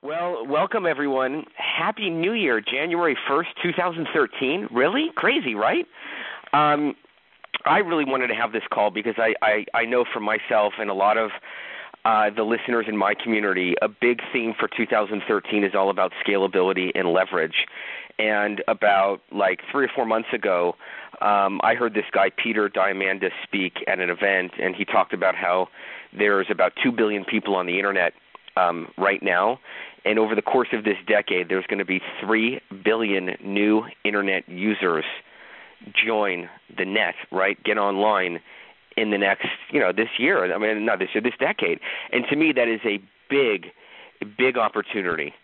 Well, welcome everyone. Happy New Year, January 1st, 2013. Really? Crazy, right? I really wanted to have this call because I know for myself and a lot of the listeners in my community, a big theme for 2013 is all about scalability and leverage. And about like 3 or 4 months ago, I heard this guy, Peter Diamandis, speak at an event, and he talked about how there's about 2 billion people on the Internet right now. And over the course of this decade, there's going to be 3 billion new Internet users join the net, right, get online in the next, this year. I mean, not this year, this decade. And to me, that is a big opportunity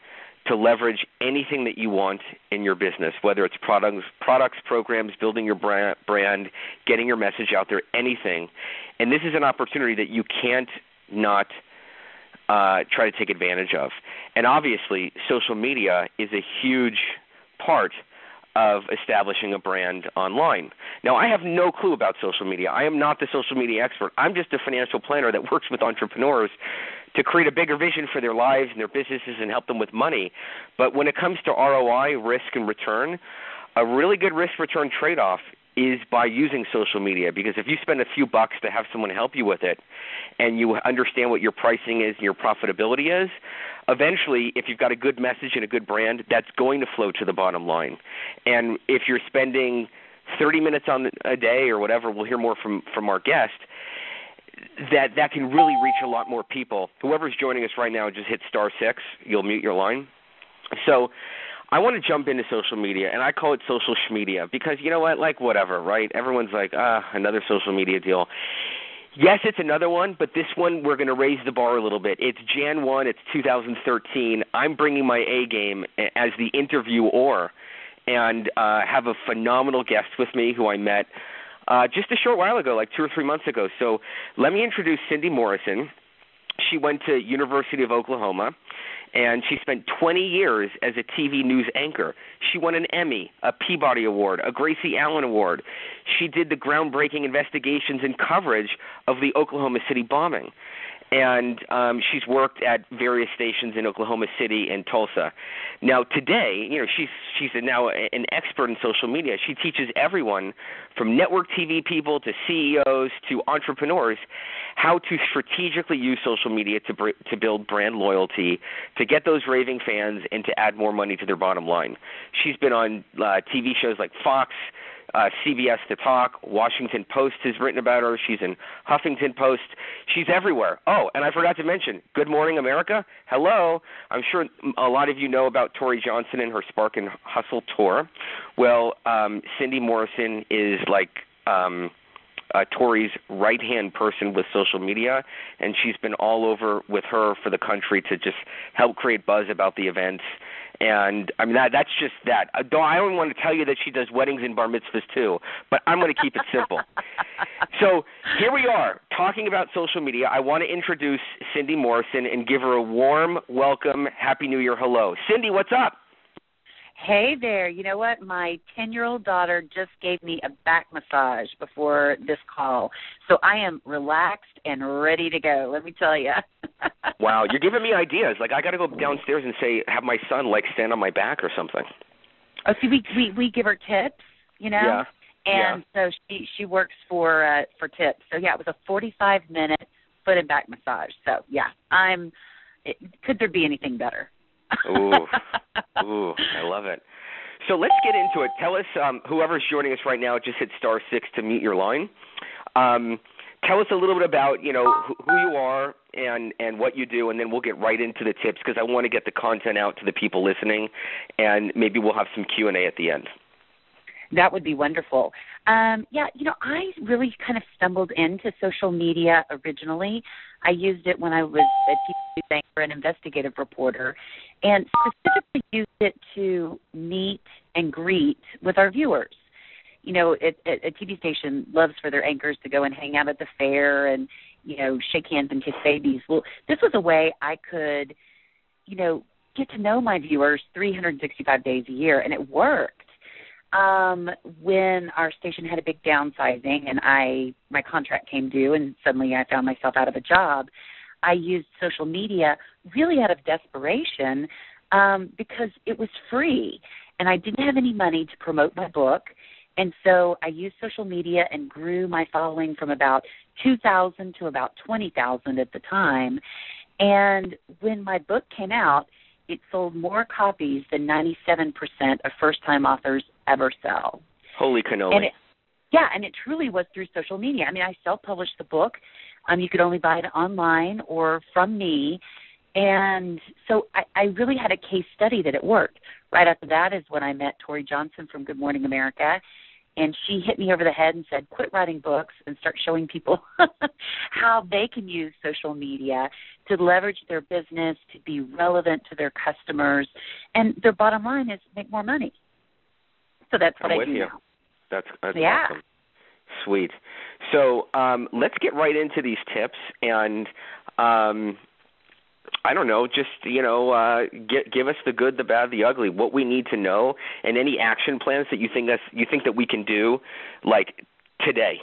to leverage anything that you want in your business, whether it's products, programs, building your brand, getting your message out there, anything. And this is an opportunity that you can't not try to take advantage of. And obviously, social media is a huge part of establishing a brand online. Now, I have no clue about social media. I am not the social media expert. I'm just a financial planner that works with entrepreneurs to create a bigger vision for their lives and their businesses and help them with money. But when it comes to ROI, risk and return, a really good risk-return trade-off is by using social media, because if you spend a few bucks to have someone help you with it and you understand what your pricing is and your profitability is, eventually, if you've got a good message and a good brand, that's going to flow to the bottom line. And if you're spending 30 minutes on a day or whatever, we'll hear more from our guest, that can really reach a lot more people. Whoever's joining us right now, just hit *6. You'll mute your line. So I want to jump into social media, and I call it social schmedia because, you know what, like whatever, right? Everyone's like, another social media deal. Yes, it's another one, but this one we're going to raise the bar a little bit. It's Jan 1, it's 2013. I'm bringing my A game as the interviewer and have a phenomenal guest with me who I met just a short while ago, like 2 or 3 months ago. So let me introduce Cindy Morrison. She went to University of Oklahoma, and she spent 20 years as a TV news anchor. She won an Emmy, a Peabody Award, a Gracie Allen Award. She did the groundbreaking investigations and coverage of the Oklahoma City bombing. And she's worked at various stations in Oklahoma City and Tulsa. Now, today, she's now an expert in social media. She teaches everyone from network TV people to CEOs to entrepreneurs how to strategically use social media to build brand loyalty, to get those raving fans, and to add more money to their bottom line. She's been on TV shows like Fox, CBS The Talk, Washington Post has written about her. She's in Huffington Post. She's everywhere. Oh, and I forgot to mention, Good Morning America. Hello. I'm sure a lot of you know about Tori Johnson and her Spark and Hustle tour. Well, Cindy Morrison is like Tori's right-hand person with social media, and she's been all over with her for the country to just help create buzz about the events. And, I mean, that's just that. I don't want to tell you that she does weddings and bar mitzvahs, too, but I'm going to keep it simple. So here we are talking about social media. I want to introduce Cindy Morrison and give her a warm welcome. Happy New Year. Hello. Cindy, what's up? Hey there. You know what? My 10-year-old daughter just gave me a back massage before this call. So I am relaxed and ready to go, let me tell you. Wow, you're giving me ideas. Like, I got to go downstairs and have my son, like, stand on my back or something. Oh, see, we give her tips, Yeah. And so she works for tips. So, yeah, it was a 45-minute foot and back massage. So, yeah, could there be anything better? Ooh, I love it. So let's get into it. Tell us, whoever's joining us right now, just hit *6 to mute your line. Tell us a little bit about, who you are and what you do, and then we'll get right into the tips because I want to get the content out to the people listening, and maybe we'll have some Q&A at the end. That would be wonderful. I really kind of stumbled into social media originally. I used it when I was a TV news anchor and investigative reporter, and specifically used it to meet and greet with our viewers. A TV station loves for their anchors to go and hang out at the fair and, shake hands and kiss babies. Well, this was a way I could, get to know my viewers 365 days a year, and it worked. When our station had a big downsizing and my contract came due and suddenly I found myself out of a job, I used social media really out of desperation because it was free, and I didn't have any money to promote my book. And so I used social media and grew my following from about 2,000 to about 20,000 at the time. And when my book came out, it sold more copies than 97% of first-time authors ever sell. Holy cannoli. And it truly was through social media. I mean, I self-published the book. You could only buy it online or from me. And so I really had a case study that it worked. Right after that is when I met Tori Johnson from Good Morning America, and she hit me over the head and said, quit writing books and start showing people how they can use social media to leverage their business, to be relevant to their customers, and their bottom line is make more money. So that's what I do now. That's awesome. Sweet. So let's get right into these tips, and I don't know, just, give us the good, the bad, the ugly, what we need to know, and any action plans that you think that we can do, like, today.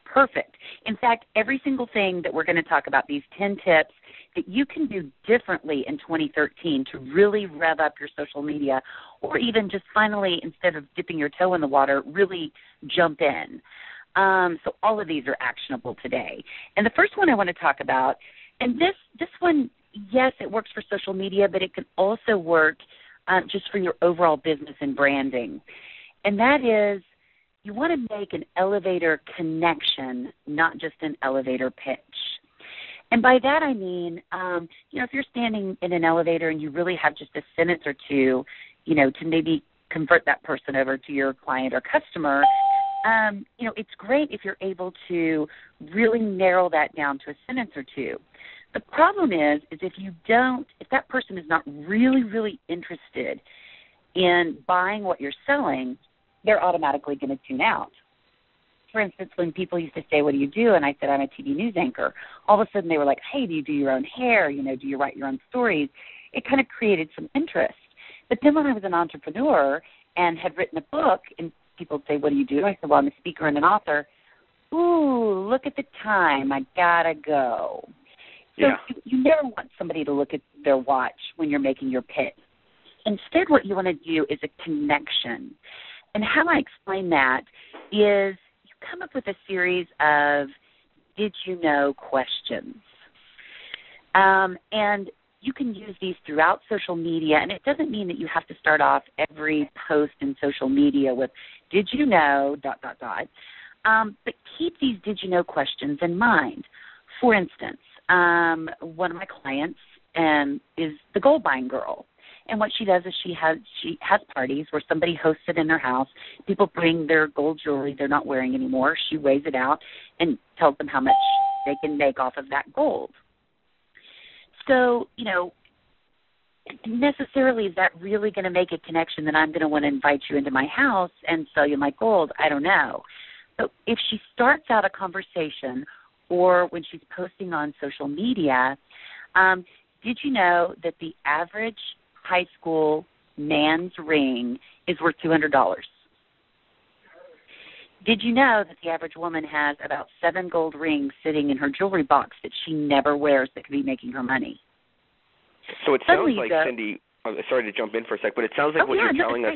Perfect. In fact, every single thing that we're going to talk about, these 10 tips that you can do differently in 2013 to really rev up your social media, or even just finally, instead of dipping your toe in the water, really jump in. So all of these are actionable today. And the first one I want to talk about, and this one, yes, it works for social media, but it can also work just for your overall business and branding. And that is, you want to make an elevator connection, not just an elevator pitch. And by that I mean, if you're standing in an elevator and you really have just a sentence or two, to maybe convert that person over to your client or customer, it's great if you're able to really narrow that down to a sentence or two. The problem is if that person is not really, really interested in buying what you're selling, they're automatically going to tune out. For instance, when people used to say, what do you do? And I said, I'm a TV news anchor. All of a sudden they were like, hey, do you do your own hair? Do you write your own stories? It kind of created some interest. But then when I was an entrepreneur and had written a book, and people would say, what do you do? I said, well, I'm a speaker and an author. Ooh, look at the time. I got to go. So you never want somebody to look at their watch when you're making your pitch. Instead, what you want to do is a connection. And how I explain that is you come up with a series of did you know questions. And you can use these throughout social media, and it doesn't mean that you have to start off every post in social media with did you know, ... But keep these did you know questions in mind. For instance, one of my clients is the gold buying girl. And what she does is she has parties where somebody hosts it in their house. People bring their gold jewelry they're not wearing anymore. She weighs it out and tells them how much they can make off of that gold. So, necessarily is that really going to make a connection that I'm going to want to invite you into my house and sell you my gold? I don't know. So if she starts out a conversation or when she's posting on social media, did you know that the average high school man's ring is worth $200? Did you know that the average woman has about 7 gold rings sitting in her jewelry box that she never wears that could be making her money? So it sounds like, Cindy, I'm sorry to jump in for a sec, but it sounds like you're telling us.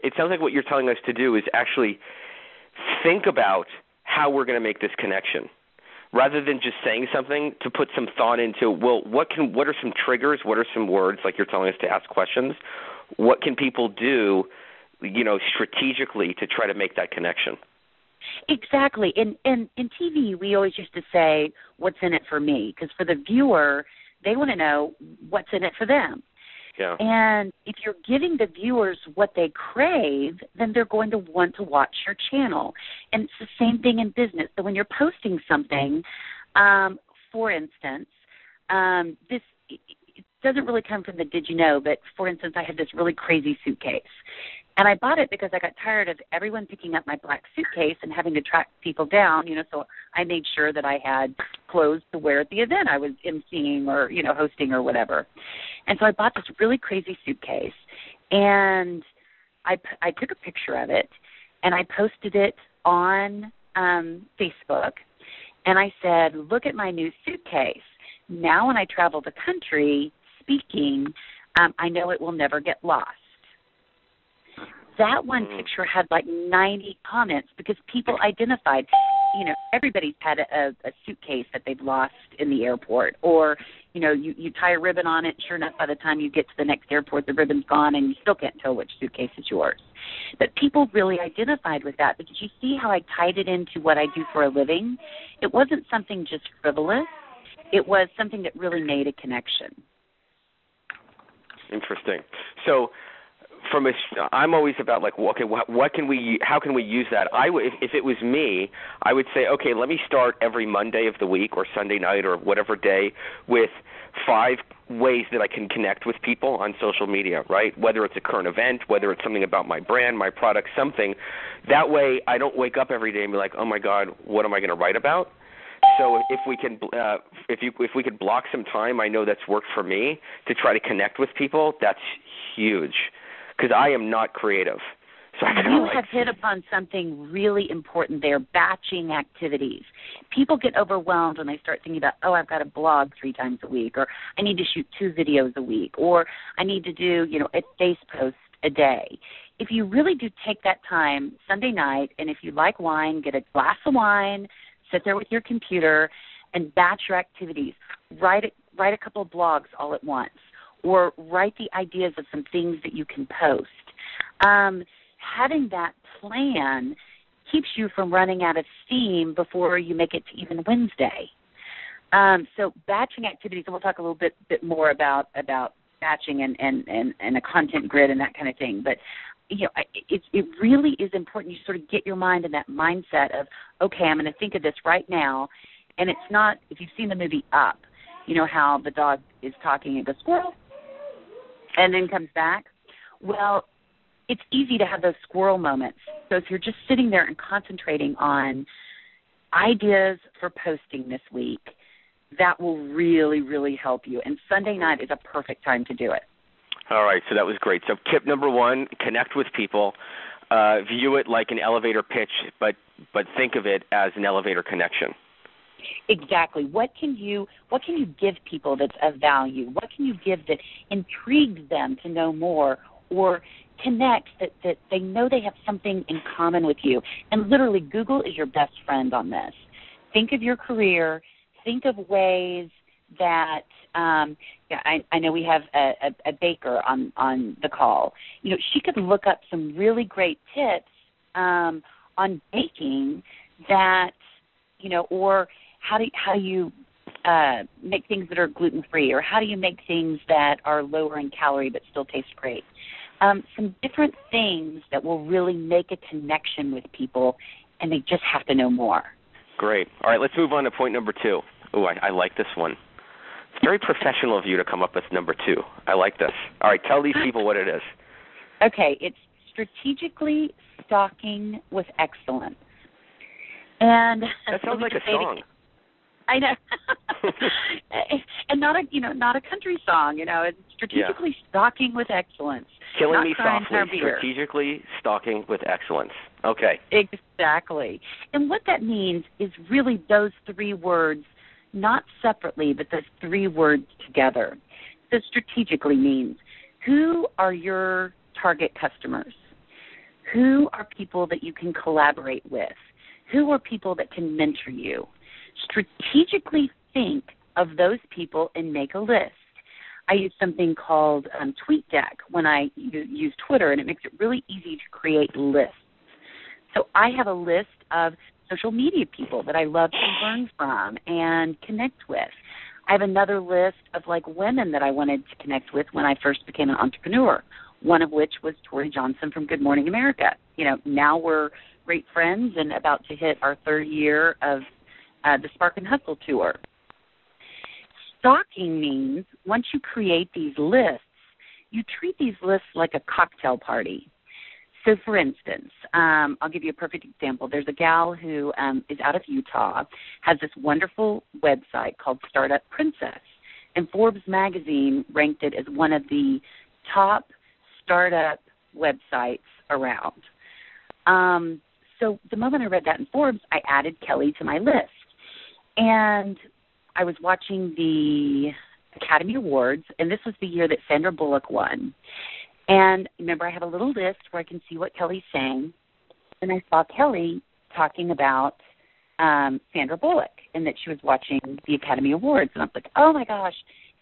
It sounds like what you're telling us to do is actually think about how we're going to make this connection, rather than just saying something, to put some thought into, well, what are some triggers? What are some words, like you're telling us to ask questions? What can people do, strategically to try to make that connection? Exactly. In TV, we always used to say, what's in it for me? Because for the viewer, they want to know what's in it for them. Yeah. And if you're giving the viewers what they crave, then they're going to want to watch your channel. And it's the same thing in business. So when you're posting something, for instance, this it doesn't really come from the did you know, but for instance, I had this really crazy suitcase. And I bought it because I got tired of everyone picking up my black suitcase and having to track people down, so I made sure that I had clothes to wear at the event I was emceeing or, hosting or whatever. And so I bought this really crazy suitcase, and I took a picture of it, and I posted it on Facebook. And I said, look at my new suitcase. Now when I travel the country speaking, I know it will never get lost. That one picture had like 90 comments because people identified, everybody's had a suitcase that they've lost in the airport, or, you tie a ribbon on it. Sure enough, by the time you get to the next airport, the ribbon's gone and you still can't tell which suitcase is yours. But people really identified with that. But did you see how I tied it into what I do for a living? It wasn't something just frivolous. It was something that really made a connection. Interesting. So, I'm always about like, okay, how can we use that? If it was me, I would say, okay, let me start every Monday of the week or Sunday night or whatever day with 5 ways that I can connect with people on social media, right? Whether it's a current event, whether it's something about my brand, my product, something. That way I don't wake up every day and be like, oh my God, what am I going to write about? So if we can, if we could block some time, I know that's worked for me to try to connect with people. That's huge. Because I am not creative. So you have hit upon something really important there, batching activities. People get overwhelmed when they start thinking about, I've got to blog 3 times a week, or I need to shoot 2 videos a week, or I need to do, a face post a day. If you really do take that time Sunday night, and if you like wine, get a glass of wine, sit there with your computer, and batch your activities. Write a couple of blogs all at once, or write the ideas of some things that you can post. Having that plan keeps you from running out of steam before you make it to even Wednesday. So batching activities, and we'll talk a little bit more about batching and a content grid and that kind of thing. But it really is important you sort of get your mind in that mindset of, okay, I'm going to think of this right now. And it's not, if you've seen the movie Up, how the dog is talking and goes, squirrel, and then comes back. Well, it's easy to have those squirrel moments. So if you're just sitting there and concentrating on ideas for posting this week, that will really, really help you. And Sunday night is a perfect time to do it. All right, so that was great. So tip number 1, connect with people. View it like an elevator pitch, but think of it as an elevator connection. Exactly. What can you give people that's of value? What can you give that intrigues them to know more, or connect that they know they have something in common with you? And literally, Google is your best friend on this. Think of your career. Think of ways that I know we have a baker on the call. She could look up some really great tips on baking that, or how do you make things that are gluten-free, or how do you make things that are lower in calorie but still taste great? Some different things that will really make a connection with people, and they just have to know more. Great. All right, let's move on to point number 2. Oh, I like this one. It's very professional of you to come up with number 2. I like this. All right, tell these people what it is. Okay, it's strategically stalking with excellence. And that sounds like a song. I know, and not a country song. It's strategically stalking with excellence. Killing me softly. Strategically stalking with excellence. Okay. Exactly. And what that means is really those 3 words, not separately, but those 3 words together. So strategically means, who are your target customers? Who are people that you can collaborate with? Who are people that can mentor you? Strategically think of those people and make a list. I use something called TweetDeck when I use Twitter, and it makes it really easy to create lists. So I have a list of social media people that I love to learn from and connect with. I have another list of women that I wanted to connect with when I first became an entrepreneur, one of which was Tori Johnson from Good Morning America. Now we're great friends and about to hit our 3rd year of the Spark and Hustle tour. Stalking means once you create these lists, you treat these lists like a cocktail party. So, for instance, I'll give you a perfect example. There's a gal who is out of Utah, has this wonderful website called Startup Princess, and Forbes magazine ranked it as one of the top startup websites around. So the moment I read that in Forbes, I added Kelly to my list. And I was watching the Academy Awards, and this was the year that Sandra Bullock won. And remember, I have a little list where I can see what Kelly's saying. And I saw Kelly talking about Sandra Bullock and that she was watching the Academy Awards. And I was like, oh, my gosh,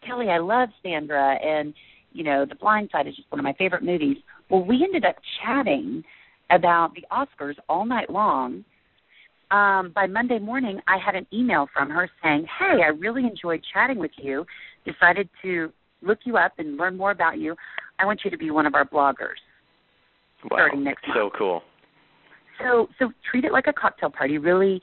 Kelly, I love Sandra. And, The Blind Side is just one of my favorite movies. Well, we ended up chatting about the Oscars all night long. By Monday morning, I had an email from her saying, hey, I really enjoyed chatting with you, decided to look you up and learn more about you. I want you to be one of our bloggers starting next month. So cool. So treat it like a cocktail party, really,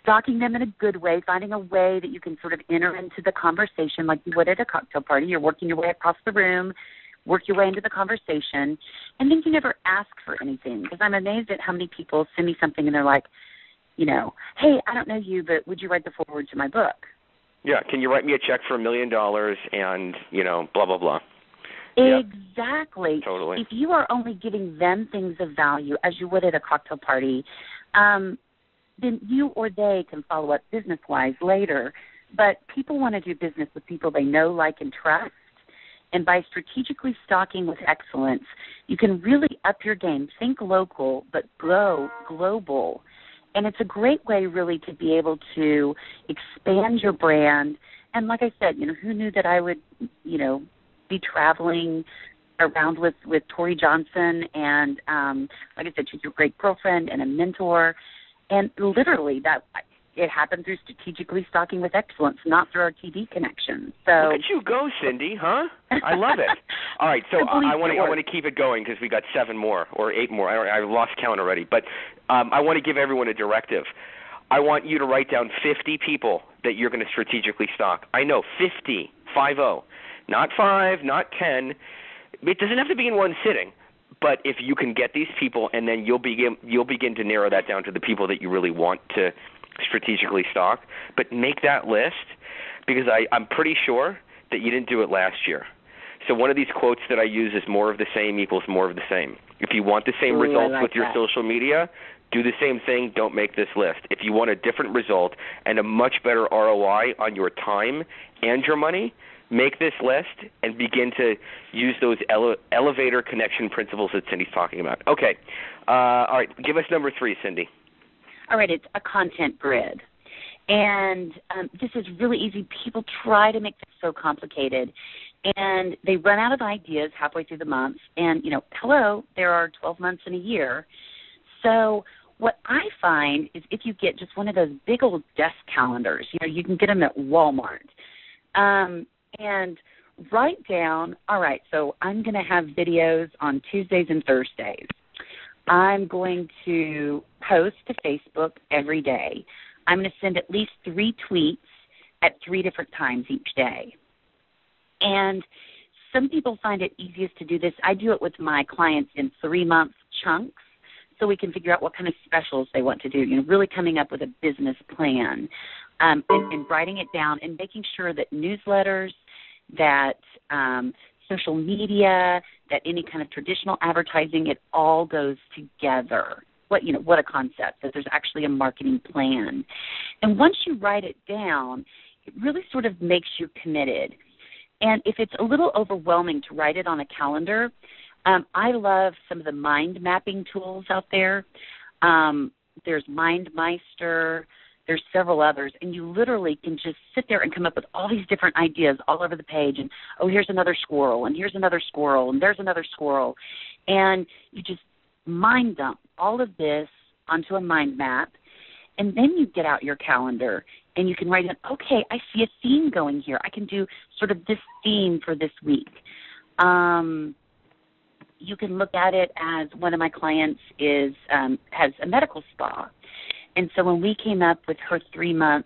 stalking them in a good way, finding a way that you can sort of enter into the conversation like you would at a cocktail party. You're working your way across the room, work your way into the conversation, and then you never ask for anything, because I'm amazed at how many people send me something and they're like, hey, I don't know you, but would you write the foreword to my book? Yeah, can you write me a check for $1 million and, blah, blah, blah. Exactly. Yep, totally. If you are only giving them things of value, as you would at a cocktail party, then you or they can follow up business-wise later. But people want to do business with people they know, like, and trust. And by strategically stalking with excellence, you can really up your game. Think local, but go global. And it's a great way, really, to be able to expand your brand. And like I said, who knew that I would, be traveling around with Tori Johnson, and like I said, she's a great girlfriend and a mentor, and literally that it happened through strategically stalking with excellence, not through our TV connections. So look at you go, Cindy, huh? I love it. All right, so I want to keep it going because we got 7 more or 8 more. I lost count already, but I want to give everyone a directive. I want you to write down 50 people that you're going to strategically stalk. I know, 50, 5-0. Not 5, not 10. It doesn't have to be in one sitting, but if you can get these people, and then you'll begin to narrow that down to the people that you really want to strategically stalk. But make that list, because I'm pretty sure that you didn't do it last year. So one of these quotes that I use is more of the same equals more of the same. If you want the same results with your social media, do the same thing. Don't make this list. If you want a different result and a much better ROI on your time and your money, make this list and begin to use those elevator connection principles that Cindy's talking about. Okay. All right. Give us number 3, Cindy. All right. It's a content grid. And this is really easy. People try to make this so complicated, and they run out of ideas halfway through the month. And, hello, there are 12 months in a year. So what I find is if you get just one of those big old desk calendars, you can get them at Walmart, and write down, all right, so I'm going to have videos on Tuesdays and Thursdays. I'm going to post to Facebook every day. I'm going to send at least 3 tweets at 3 different times each day. And some people find it easiest to do this. I do it with my clients in 3-month chunks so we can figure out what kind of specials they want to do, really coming up with a business plan, and writing it down and making sure that newsletters, that social media, that any kind of traditional advertising, it all goes together. What a concept, that there's actually a marketing plan. And once you write it down, it really sort of makes you committed. And if it's a little overwhelming to write it on a calendar, I love some of the mind mapping tools out there. There's MindMeister. There's several others, and you literally can just sit there and come up with all these different ideas all over the page, and, oh, here's another squirrel, and here's another squirrel, and there's another squirrel, and you just mind dump all of this onto a mind map, and then you get out your calendar, and you can write in, okay, I see a theme going here. I can do sort of this theme for this week. You can look at it as one of my clients has a medical spa. And so when we came up with her 3-month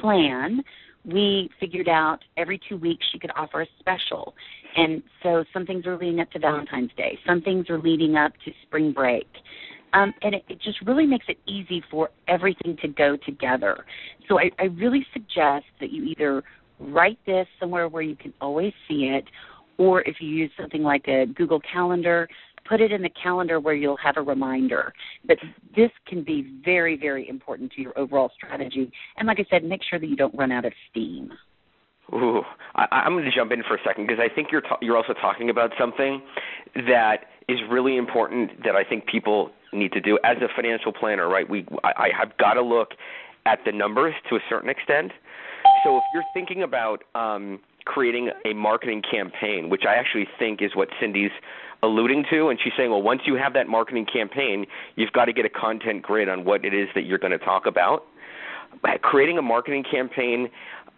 plan, we figured out every 2 weeks she could offer a special. And so some things are leading up to Valentine's Day. Some things are leading up to spring break. And it just really makes it easy for everything to go together. So I really suggest that you either write this somewhere where you can always see it, or if you use something like a Google Calendar, put it in the calendar where you'll have a reminder. But this can be very, very important to your overall strategy. And like I said, make sure that you don't run out of steam. Ooh, I'm going to jump in for a second because I think you're also talking about something that is really important that I think people need to do as a financial planner, right? I have got to look at the numbers to a certain extent. So if you're thinking about creating a marketing campaign, which I actually think is what Cindy's alluding to, and she's saying, well, once you have that marketing campaign, you've got to get a content grid on what it is that you're going to talk about. Creating a marketing campaign,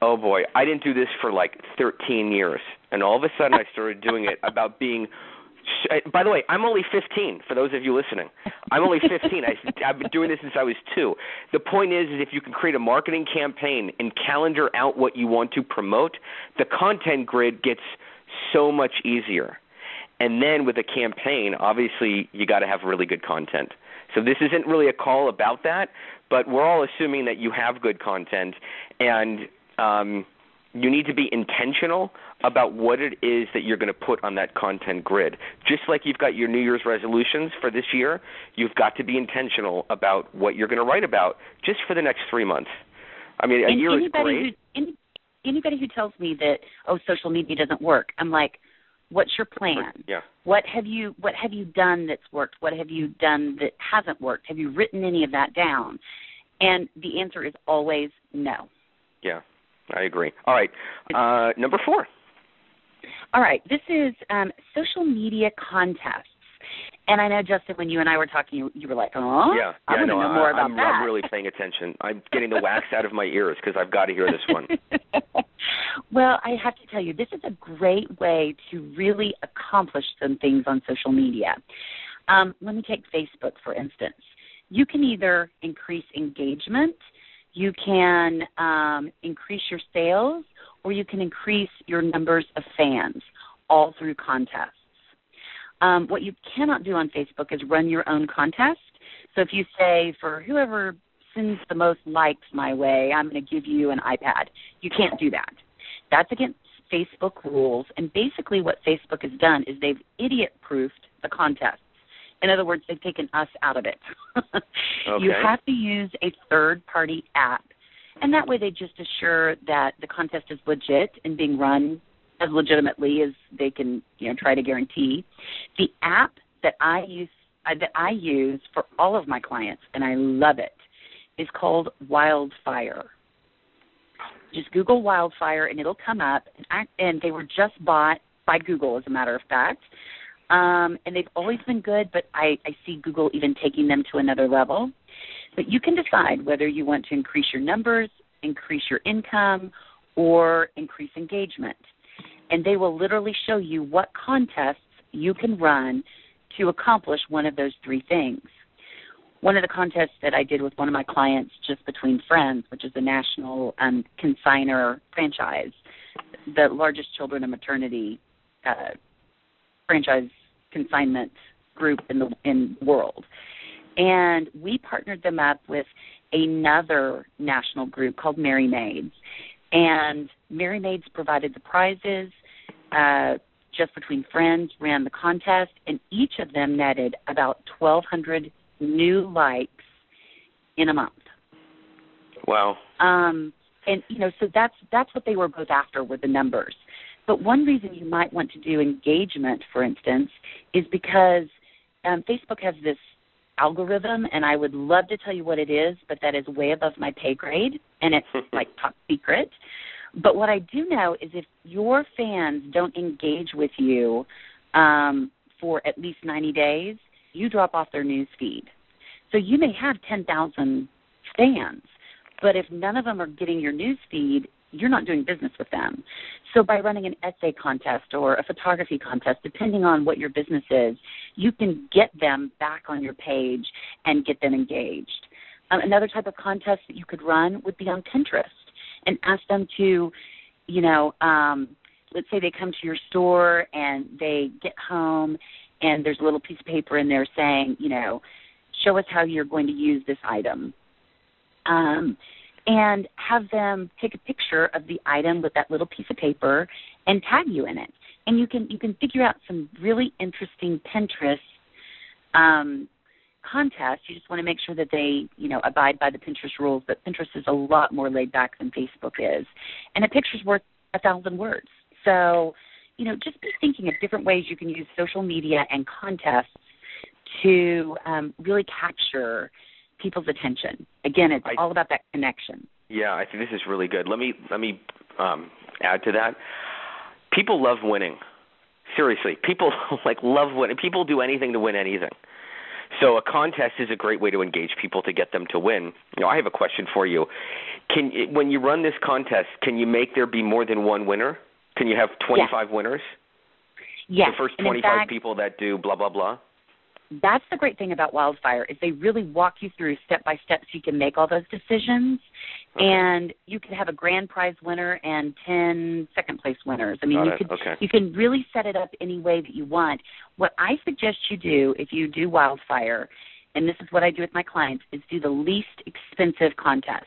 oh boy, I didn't do this for like 13 years, and all of a sudden I started doing it about being. By the way, I'm only 15, for those of you listening. I'm only 15. I've been doing this since I was 2. The point is if you can create a marketing campaign and calendar out what you want to promote, the content grid gets so much easier. And then with a campaign, obviously, you got to have really good content. So this isn't really a call about that, but we're all assuming that you have good content, and you need to be intentional about what it is that you're going to put on that content grid. Just like you've got your New Year's resolutions for this year, you've got to be intentional about what you're going to write about just for the next 3 months. I mean, a year is great. Anybody who tells me that, social media doesn't work, I'm like, what's your plan? Yeah. What have you done that's worked? What have you done that hasn't worked? Have you written any of that down? And the answer is always no. Yeah, I agree. All right, number 4. All right, this is social media contests. And I know, Justin, when you and I were talking, you were like, oh, yeah, I want to know more about that. I'm really paying attention. I'm getting the wax out of my ears because I've got to hear this one. Well, I have to tell you, this is a great way to really accomplish some things on social media. Let me take Facebook, for instance. You can either increase engagement, you can increase your sales, or you can increase your numbers of fans, all through contests. What you cannot do on Facebook is run your own contest. So if you say, for whoever sends the most likes my way, I'm going to give you an iPad. You can't do that. That's against Facebook rules. And basically what Facebook has done is they've idiot-proofed the contests. In other words, they've taken us out of it. Okay. You have to use a third-party app. And that way they just assure that the contest is legit and being run as legitimately as they can, try to guarantee. The app that I use for all of my clients, and I love it, is called Wildfire. Just Google Wildfire, and it'll come up. And they were just bought by Google, as a matter of fact. And they've always been good, but I see Google even taking them to another level. But you can decide whether you want to increase your numbers, increase your income, or increase engagement. And they will literally show you what contests you can run to accomplish one of those 3 things. One of the contests that I did with one of my clients, Just Between Friends, which is a national consignor franchise, the largest children and maternity franchise consignment group in the world. And we partnered them up with another national group called Merry Maids. And Merry Maids provided the prizes. Just Between Friends ran the contest, and each of them netted about 1,200 new likes in a month. Wow. And so that's what they were both after, were the numbers. But one reason you might want to do engagement, for instance, is because Facebook has this algorithm, and I would love to tell you what it is, but that is way above my pay grade, and it's like top secret. But what I do know is if your fans don't engage with you for at least 90 days, you drop off their news feed. So you may have 10,000 fans, but if none of them are getting your news feed, you're not doing business with them. So by running an essay contest or a photography contest, depending on what your business is, you can get them back on your page and get them engaged. Another type of contest that you could run would be on Pinterest and ask them to, let's say they come to your store and they get home and there's a little piece of paper in there saying, show us how you're going to use this item. And have them take a picture of the item with that little piece of paper and tag you in it. And you can figure out some really interesting Pinterest contest, you just want to make sure that they, abide by the Pinterest rules. But Pinterest is a lot more laid back than Facebook is, and a picture's worth 1,000 words. So, just be thinking of different ways you can use social media and contests to really capture people's attention. Again, it's all about that connection. Yeah, I think this is really good. Let me add to that. People love winning. Seriously, people love winning. People do anything to win anything. So a contest is a great way to engage people to get them to win. I have a question for you. When you run this contest, can you make there be more than one winner? Can you have 25 winners? Yes. The first 25 people that do blah, blah, blah? That's the great thing about Wildfire is they really walk you through step by step so you can make all those decisions. Okay. And you can have a grand prize winner and 10 second place winners. I mean, you can really set it up any way that you want. What I suggest you do if you do Wildfire, and this is what I do with my clients, is do the least expensive contest,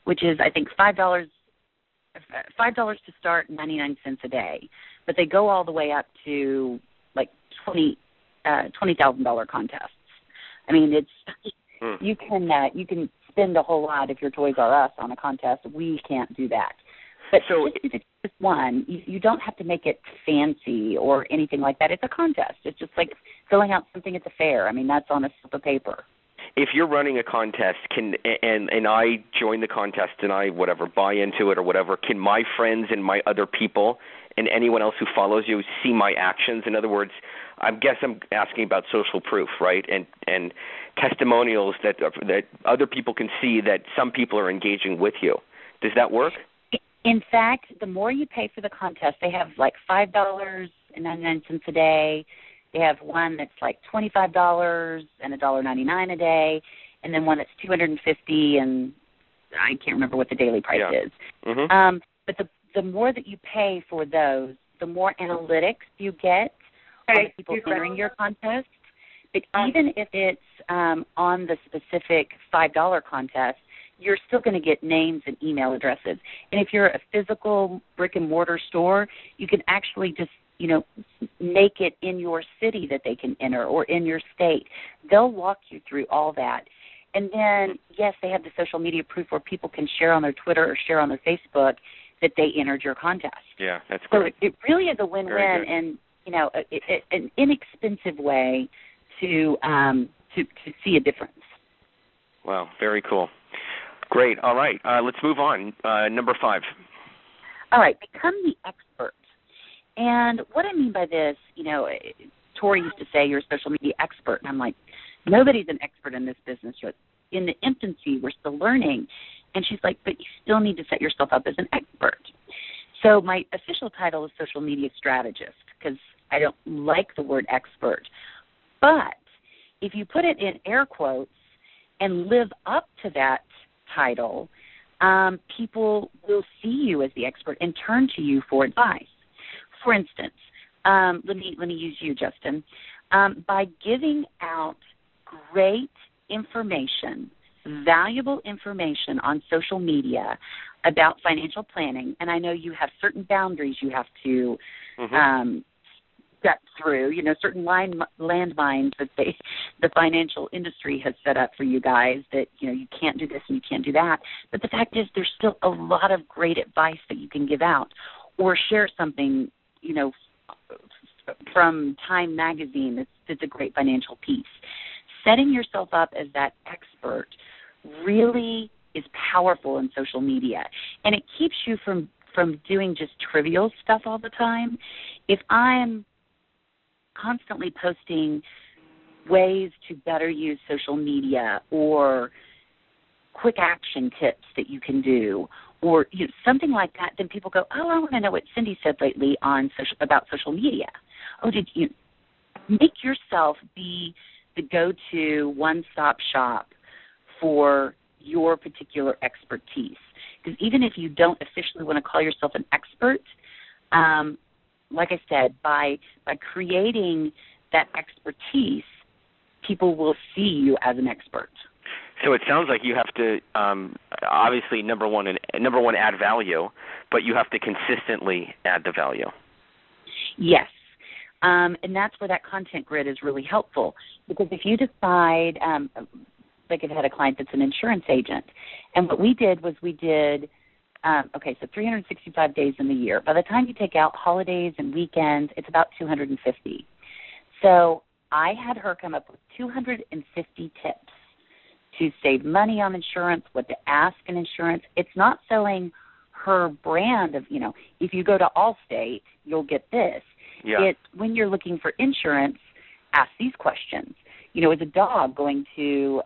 which is I think $5 to start, 99 cents a day. But they go all the way up to like $20,000 contests. I mean, you can spend a whole lot if you're Toys R Us on a contest. We can't do that. But just do the cheapest one. You don't have to make it fancy or anything like that. It's a contest. It's just like filling out something at the fair. I mean, that's on a slip of paper. If you're running a contest, and I join the contest and I buy into it or whatever, can my friends and my other people and anyone else who follows you see my actions? In other words, I guess I'm asking about social proof, right? And testimonials that other people can see that some people are engaging with you. Does that work? In fact, the more you pay for the contest, they have like $5.99 a day. They have one that's like $25 and $1.99 a day, and then one that's $250, and I can't remember what the daily price is. Mm-hmm. But the more that you pay for those, the more analytics you get on the people entering your contest. But even if it's on the specific $5 contest, you're still going to get names and email addresses. And if you're a physical brick-and-mortar store, you can actually just make it in your city that they can enter or in your state. They'll walk you through all that. And then, yes, they have the social media proof where people can share on their Twitter or share on their Facebook that they entered your contest. Yeah, that's great. So it really is a win-win and, an inexpensive way to see a difference. Wow, very cool. Great. All right, let's move on. Number 5. All right, become the expert. And what I mean by this, Tori used to say you're a social media expert, and I'm like, nobody's an expert in this business. You're in the infancy. We're still learning. And she's like, but you still need to set yourself up as an expert. So my official title is social media strategist because I don't like the word expert. But if you put it in air quotes and live up to that title, people will see you as the expert and turn to you for advice. For instance, let me use you, Justin. By giving out great information, valuable information on social media about financial planning, and I know you have certain boundaries you have to step through, certain landmines that the financial industry has set up for you guys that, you can't do this and you can't do that. But the fact is there's still a lot of great advice that you can give out or share something, from Time Magazine that's a great financial piece. Setting yourself up as that expert really is powerful in social media, and it keeps you from doing just trivial stuff all the time. If I'm constantly posting ways to better use social media or quick action tips that you can do or something like that, then people go, oh, I want to know what Cindy said lately about social media. Oh, did you make yourself be the go-to one-stop shop for your particular expertise? Because even if you don't officially want to call yourself an expert, like I said, by creating that expertise, people will see you as an expert. So it sounds like you have to obviously number one add value, but you have to consistently add the value. Yes. And that's where that content grid is really helpful. Because if you decide, like I've had a client that's an insurance agent, and what we did was so 365 days in the year. By the time you take out holidays and weekends, it's about 250. So I had her come up with 250 tips to save money on insurance, what to ask in insurance. It's not selling her brand of, if you go to Allstate, you'll get this. Yeah. It's when you're looking for insurance, ask these questions. Is a dog going to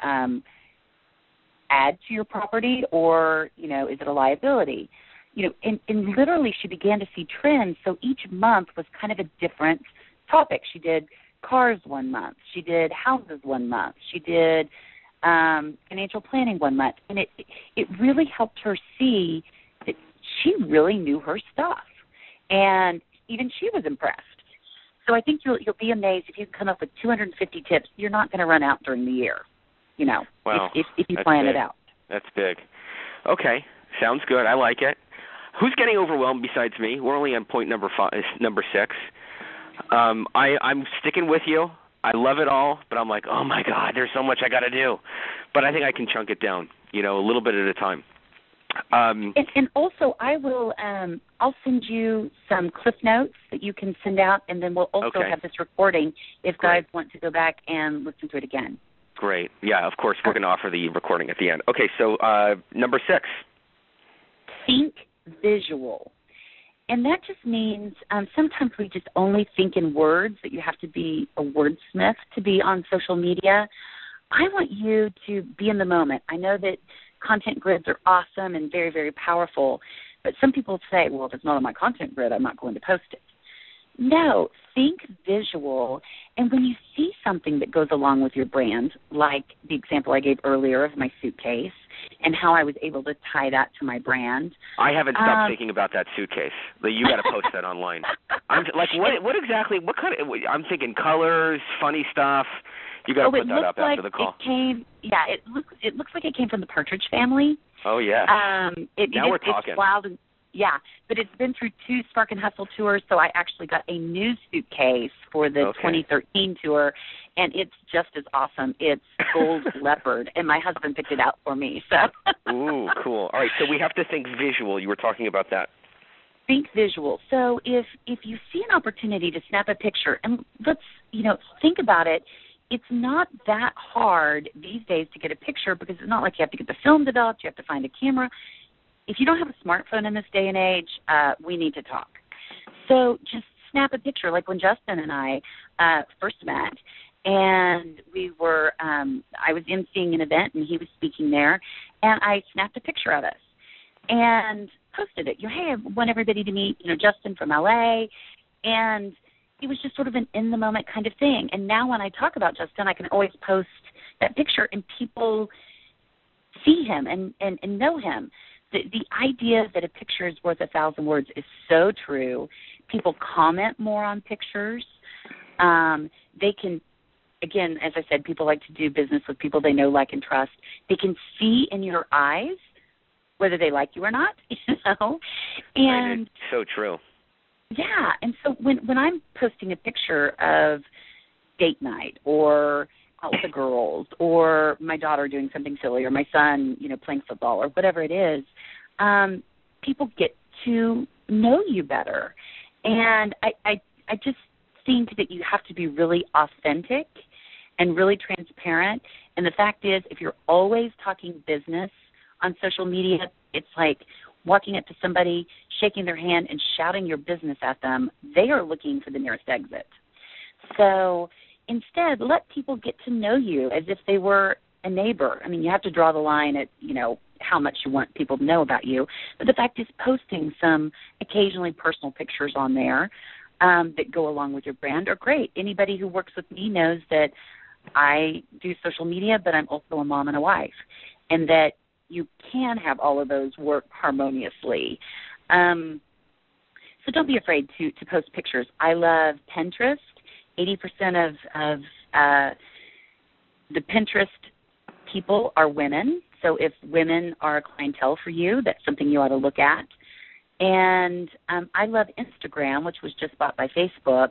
add to your property, or, is it a liability? And literally she began to see trends. So each month was kind of a different topic. She did cars one month. She did houses one month. She did financial planning one month. And it really helped her see that she really knew her stuff. And even she was impressed. So I think you'll be amazed if you come up with 250 tips. You're not going to run out during the year, Wow. if you plan big. it out. That's big. Okay, sounds good. I like it. Who's getting overwhelmed besides me? We're only on point number 6. I'm sticking with you. I love it all, but I'm like, oh my God, there's so much I got to do. But I think I can chunk it down, a little bit at a time. And also, I'll send you some cliff notes that you can send out, and then we'll also have this recording if guys want to go back and listen to it again. Great. Yeah, of course, we're going to offer the recording at the end. Okay, so number 6. Think visual. And that just means sometimes we just only think in words, that you have to be a wordsmith to be on social media. I want you to be in the moment. I know that content grids are awesome and very, very powerful, but some people say, well, if it's not on my content grid, I'm not going to post it. No, think visual. And when you see something that goes along with your brand, like the example I gave earlier of my suitcase and how I was able to tie that to my brand. I haven't stopped thinking about that suitcase. You got to post that online. I'm like, what exactly? What kind of? I'm thinking colors, funny stuff. You got to put that up after the call. It looks like it came from the Partridge Family. Oh yeah. Now we're talking. It's wild and yeah, but it's been through 2 Spark and Hustle tours, so I actually got a new suitcase for the 2013 tour, and it's just as awesome. It's gold leopard, and my husband picked it out for me. So. Ooh, cool. All right, so we have to think visual. You were talking about that. Think visual. So if you see an opportunity to snap a picture, and let's think about it. It's not that hard these days to get a picture because it's not like you have to get the film developed. You have to find a camera. If you don't have a smartphone in this day and age, we need to talk. So just snap a picture, like when Justin and I first met, and we were, I was emceeing an event, and he was speaking there, and I snapped a picture of us and posted it. Hey, I want everybody to meet, Justin from LA, and it was just sort of an in-the-moment kind of thing. And now when I talk about Justin, I can always post that picture, and people see him and know him. The idea that a picture is worth 1,000 words is so true. People comment more on pictures. They can, again, as I said, people like to do business with people they know, like, and trust. They can see in your eyes whether they like you or not, And it's so true. Yeah, and so when I'm posting a picture of date night or out with the girls or my daughter doing something silly or my son, playing football or whatever it is, people get to know you better. And I just think that you have to be really authentic and really transparent. And the fact is, if you're always talking business on social media, it's like walking up to somebody, shaking their hand, and shouting your business at them. They are looking for the nearest exit. So instead, let people get to know you as if they were a neighbor. I mean, you have to draw the line at, how much you want people to know about you. But the fact is, posting some occasionally personal pictures on there that go along with your brand are great. Anybody who works with me knows that I do social media, but I'm also a mom and a wife, and that you can have all of those work harmoniously. So don't be afraid to post pictures. I love Pinterest. 80% of the Pinterest people are women. So if women are a clientele for you, that's something you ought to look at. And I love Instagram, which was just bought by Facebook,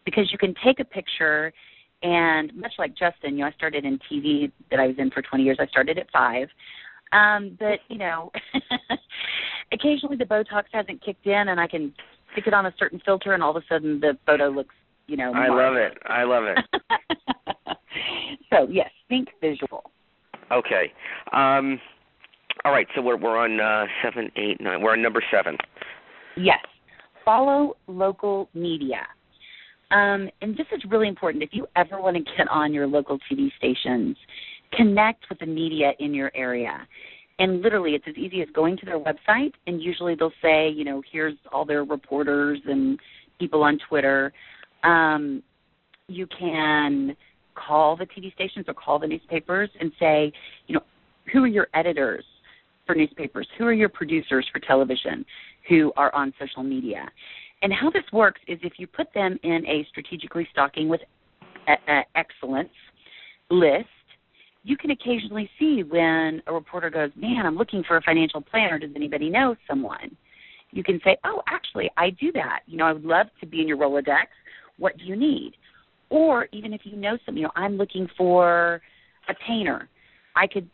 because you can take a picture and much like Justin, I started in TV that I was in for 20 years. I started at 5. But, occasionally the Botox hasn't kicked in and I can stick it on a certain filter and all of a sudden the photo looks, marvelous. I love it. So, yes, think visual. Okay. All right, so we're on 7, 8, 9. We're on number 7. Yes. Follow local media. And this is really important. If you ever want to get on your local TV stations, connect with the media in your area. And literally, it's as easy as going to their website, and usually they'll say, here's all their reporters and people on Twitter. You can call the TV stations or call the newspapers and say, who are your editors for newspapers? Who are your producers for television who are on social media? And how this works is if you put them in a strategically stalking with excellence list, you can occasionally see when a reporter goes, man, I'm looking for a financial planner. Does anybody know someone? You can say, oh, actually, I do that. I would love to be in your Rolodex. What do you need? Or even if you know something, I'm looking for a painter. I could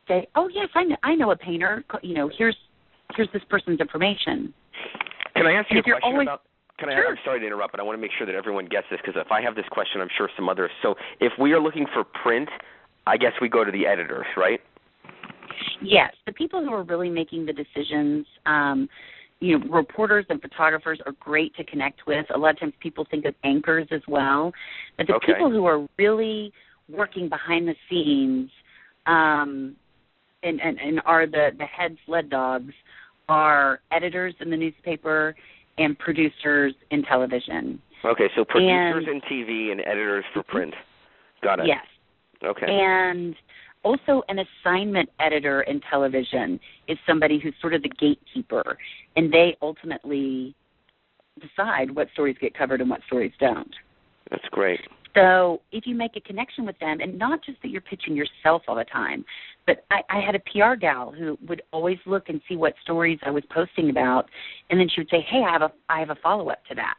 say, oh, yes, I know a painter. Here's this person's information. Can I ask you a question about? Sure. I'm sorry to interrupt, but I want to make sure that everyone gets this because if I have this question, I'm sure some others. So if we are looking for print, I guess we go to the editors, right? Yes, the people who are really making the decisions. Reporters and photographers are great to connect with. A lot of times people think of anchors as well, but the people who are really working behind the scenes and are the head sled dogs are editors in the newspaper and producers in television. Okay, so producers in TV and editors for print. Got it. Yes. Okay. And also an assignment editor in television is somebody who's sort of the gatekeeper, and they ultimately decide what stories get covered and what stories don't. That's great. So if you make a connection with them, and not just that you're pitching yourself all the time, but I had a PR gal who would always look and see what stories I was posting about, and then she would say, hey, I have a follow-up to that,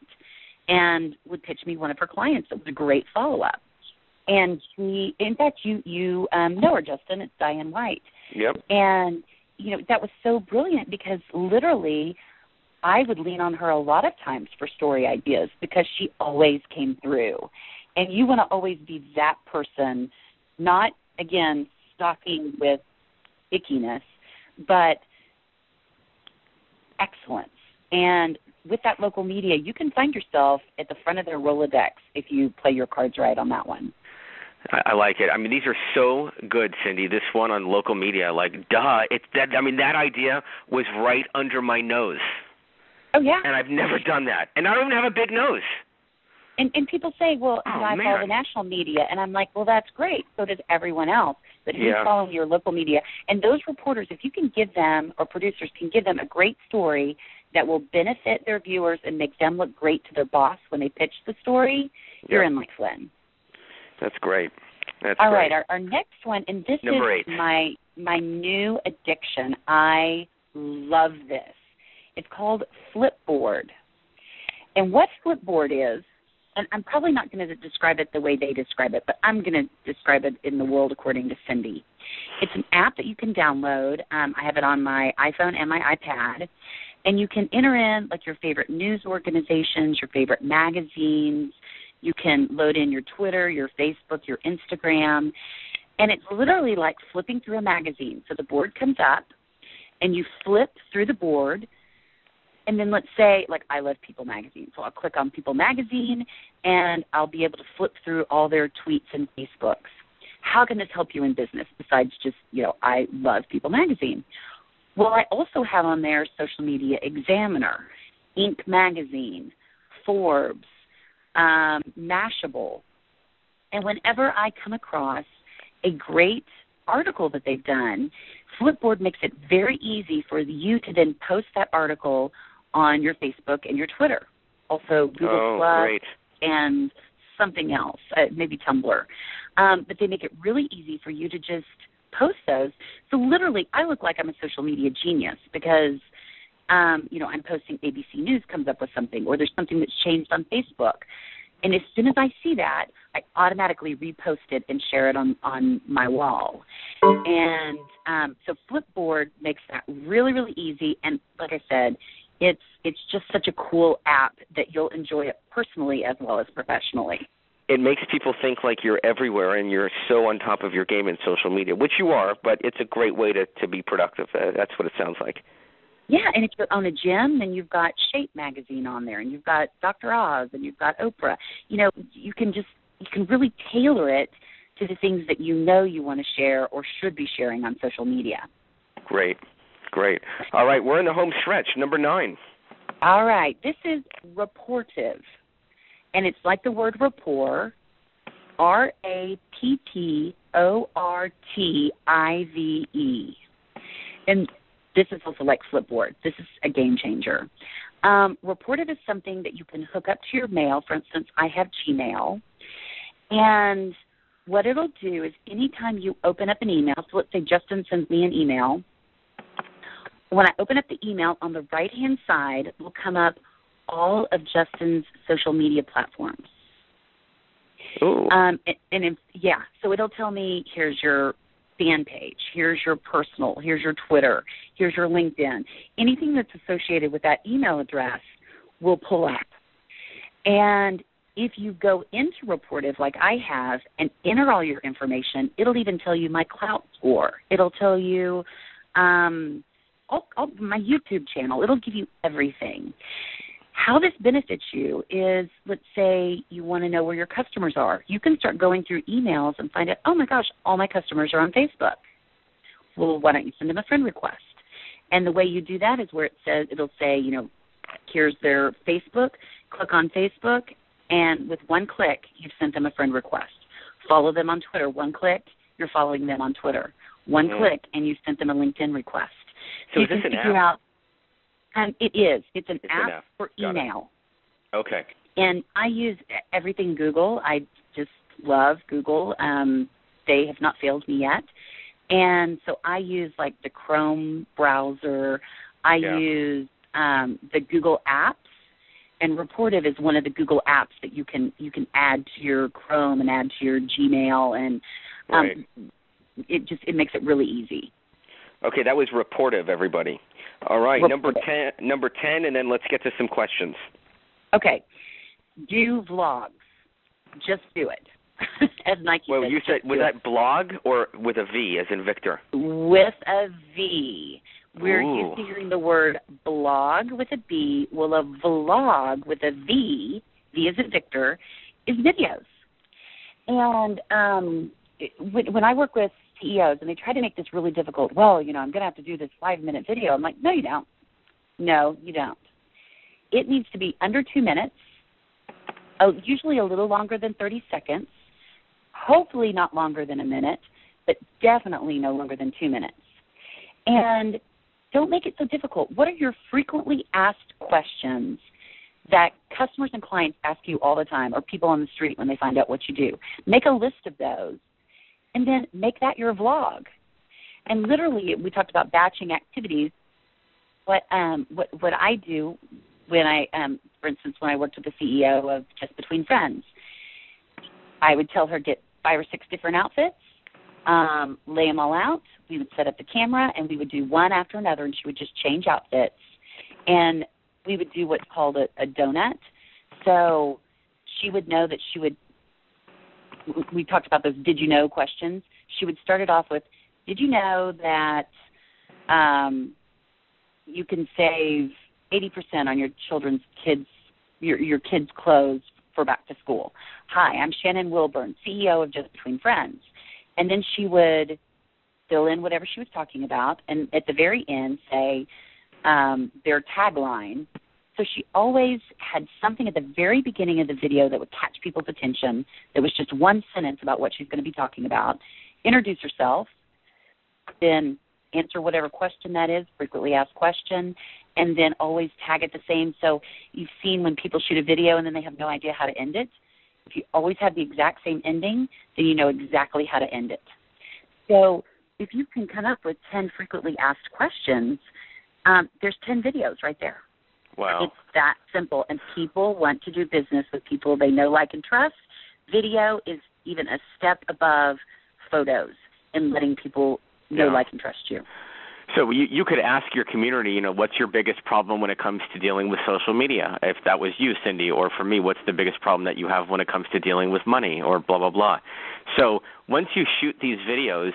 and would pitch me one of her clients that was a great follow-up. And she, in fact, you know her, Justin. It's Diane White. Yep. And, that was so brilliant because literally I would lean on her a lot of times for story ideas because she always came through. And you want to always be that person, not, again, stalking with ickiness, but excellence. And with that local media, you can find yourself at the front of their Rolodex if you play your cards right on that one. I like it. I mean, these are so good, Cindy. This one on local media, duh. It's that. I mean, that idea was right under my nose. Oh, yeah. And I've never done that. And I don't even have a big nose. And people say, well, I follow the national media. And I'm like, well, that's great. So does everyone else. But who's following your local media? And those reporters, if you can give them, or producers can give them a great story that will benefit their viewers and make them look great to their boss when they pitch the story, you're in like Flynn. That's great. All right, our next one, and this Number is 8. my new addiction. I love this. It's called Flipboard. And what Flipboard is, and I'm probably not going to describe it the way they describe it, but I'm going to describe it in the world according to Cindy. It's an app that you can download. I have it on my iPhone and my iPad. And you can enter in your favorite news organizations, your favorite magazines. You can load in your Twitter, your Facebook, your Instagram. And it's literally like flipping through a magazine. So the board comes up, and you flip through the board. And then let's say, I love People Magazine. So I'll click on People Magazine, and I'll be able to flip through all their tweets and Facebooks. How can this help you in business besides just, I love People Magazine? Well, I also have on there Social Media Examiner, Inc. Magazine, Forbes, Mashable. And whenever I come across a great article that they've done, Flipboard makes it very easy for you to then post that article on your Facebook and your Twitter. Also Google Plus great. And something else, maybe Tumblr. But they make it really easy for you to just post those. So literally, I look like I'm a social media genius because I'm posting ABC News comes up with something, or there's something that's changed on Facebook. And as soon as I see that, I automatically repost it and share it on my wall. And so Flipboard makes that really, really easy. And like I said, it's just such a cool app that you'll enjoy it personally as well as professionally. It makes people think like you're everywhere and you're so on top of your game in social media, which you are, but it's a great way to be productive. That's what it sounds like. Yeah, and if you own a gym, then you've got Shape magazine on there, and you've got Dr. Oz, and you've got Oprah. You can really tailor it to the things that you want to share or should be sharing on social media. Great. All right, we're in the home stretch, number 9. All right, this is Rapportive, and it's like the word rapport, Rapportive. And this is also like Flipboard. This is a game changer. Rapportive is something that you can hook up to your mail. For instance, I have Gmail. And what it'll do is anytime you open up an email, so let's say Justin sends me an email. When I open up the email, on the right-hand side will come up all of Justin's social media platforms. Ooh. So it'll tell me, here's your fan page, here's your personal, here's your Twitter, here's your LinkedIn. Anything that's associated with that email address will pull up. And if you go into Rapportive like I have and enter all your information, it'll even tell you my Clout score. It'll tell you my YouTube channel. It'll give you everything. How this benefits you is, let's say you want to know where your customers are. You can start going through emails and find out, oh, my gosh, all my customers are on Facebook. Well, why don't you send them a friend request? And the way you do that is where it'll say, here's their Facebook. Click on Facebook, and with one click, you've sent them a friend request. Follow them on Twitter. One click, you're following them on Twitter. One click, and you've sent them a LinkedIn request. So is this an app? It is. It's an app for email. Okay. And I use everything Google. I just love Google. They have not failed me yet. And so I use like the Chrome browser. I use the Google Apps. And Rapportive is one of the Google apps that you can add to your Chrome and add to your Gmail, and it makes it really easy. Okay, that was Rapportive, everybody. All right, number 10, and then let's get to some questions. Okay, do vlogs. Just do it. As Nike said. Well, you said, was that blog or with a V, as in Victor? With a V. We're Ooh. used to hearing the word blog with a B. Well, a vlog with a V, V as in Victor, is videos. And when I work with CEOs and they try to make this really difficult, well, I'm going to have to do this 5-minute video. I'm like, no, you don't. No, you don't. It needs to be under 2 minutes, usually a little longer than 30 seconds, hopefully not longer than a minute, but definitely no longer than 2 minutes. And don't make it so difficult. What are your frequently asked questions that customers and clients ask you all the time, or people on the street when they find out what you do? Make a list of those, and then make that your vlog. And literally, we talked about batching activities. What I do when I, for instance, when I worked with the CEO of Just Between Friends, I would tell her, get 5 or 6 different outfits, lay them all out. We would set up the camera, and we would do one after another, and she would just change outfits. And we would do what's called a donut. So she would know that we talked about those did you know questions. She would start it off with, did you know that you can save 80% on your kids' clothes for back to school? Hi, I'm Shannon Wilburn, CEO of Just Between Friends. And then she would fill in whatever she was talking about, and at the very end say their tagline. So she always had something at the very beginning of the video that would catch people's attention, that was just one sentence about what she's going to be talking about, introduce herself, then answer whatever question that is, frequently asked question, and then always tag it the same. So you've seen when people shoot a video and then they have no idea how to end it. If you always have the exact same ending, then you know exactly how to end it. So if you can come up with 10 frequently asked questions, There's 10 videos right there. Wow. It's that simple. And people want to do business with people they know, like, and trust. Video is even a step above photos in letting people know, like, and trust you. So you could ask your community, what's your biggest problem when it comes to dealing with social media? If that was you, Cindy, or for me, what's the biggest problem that you have when it comes to dealing with money, or blah, blah, blah. So once you shoot these videos,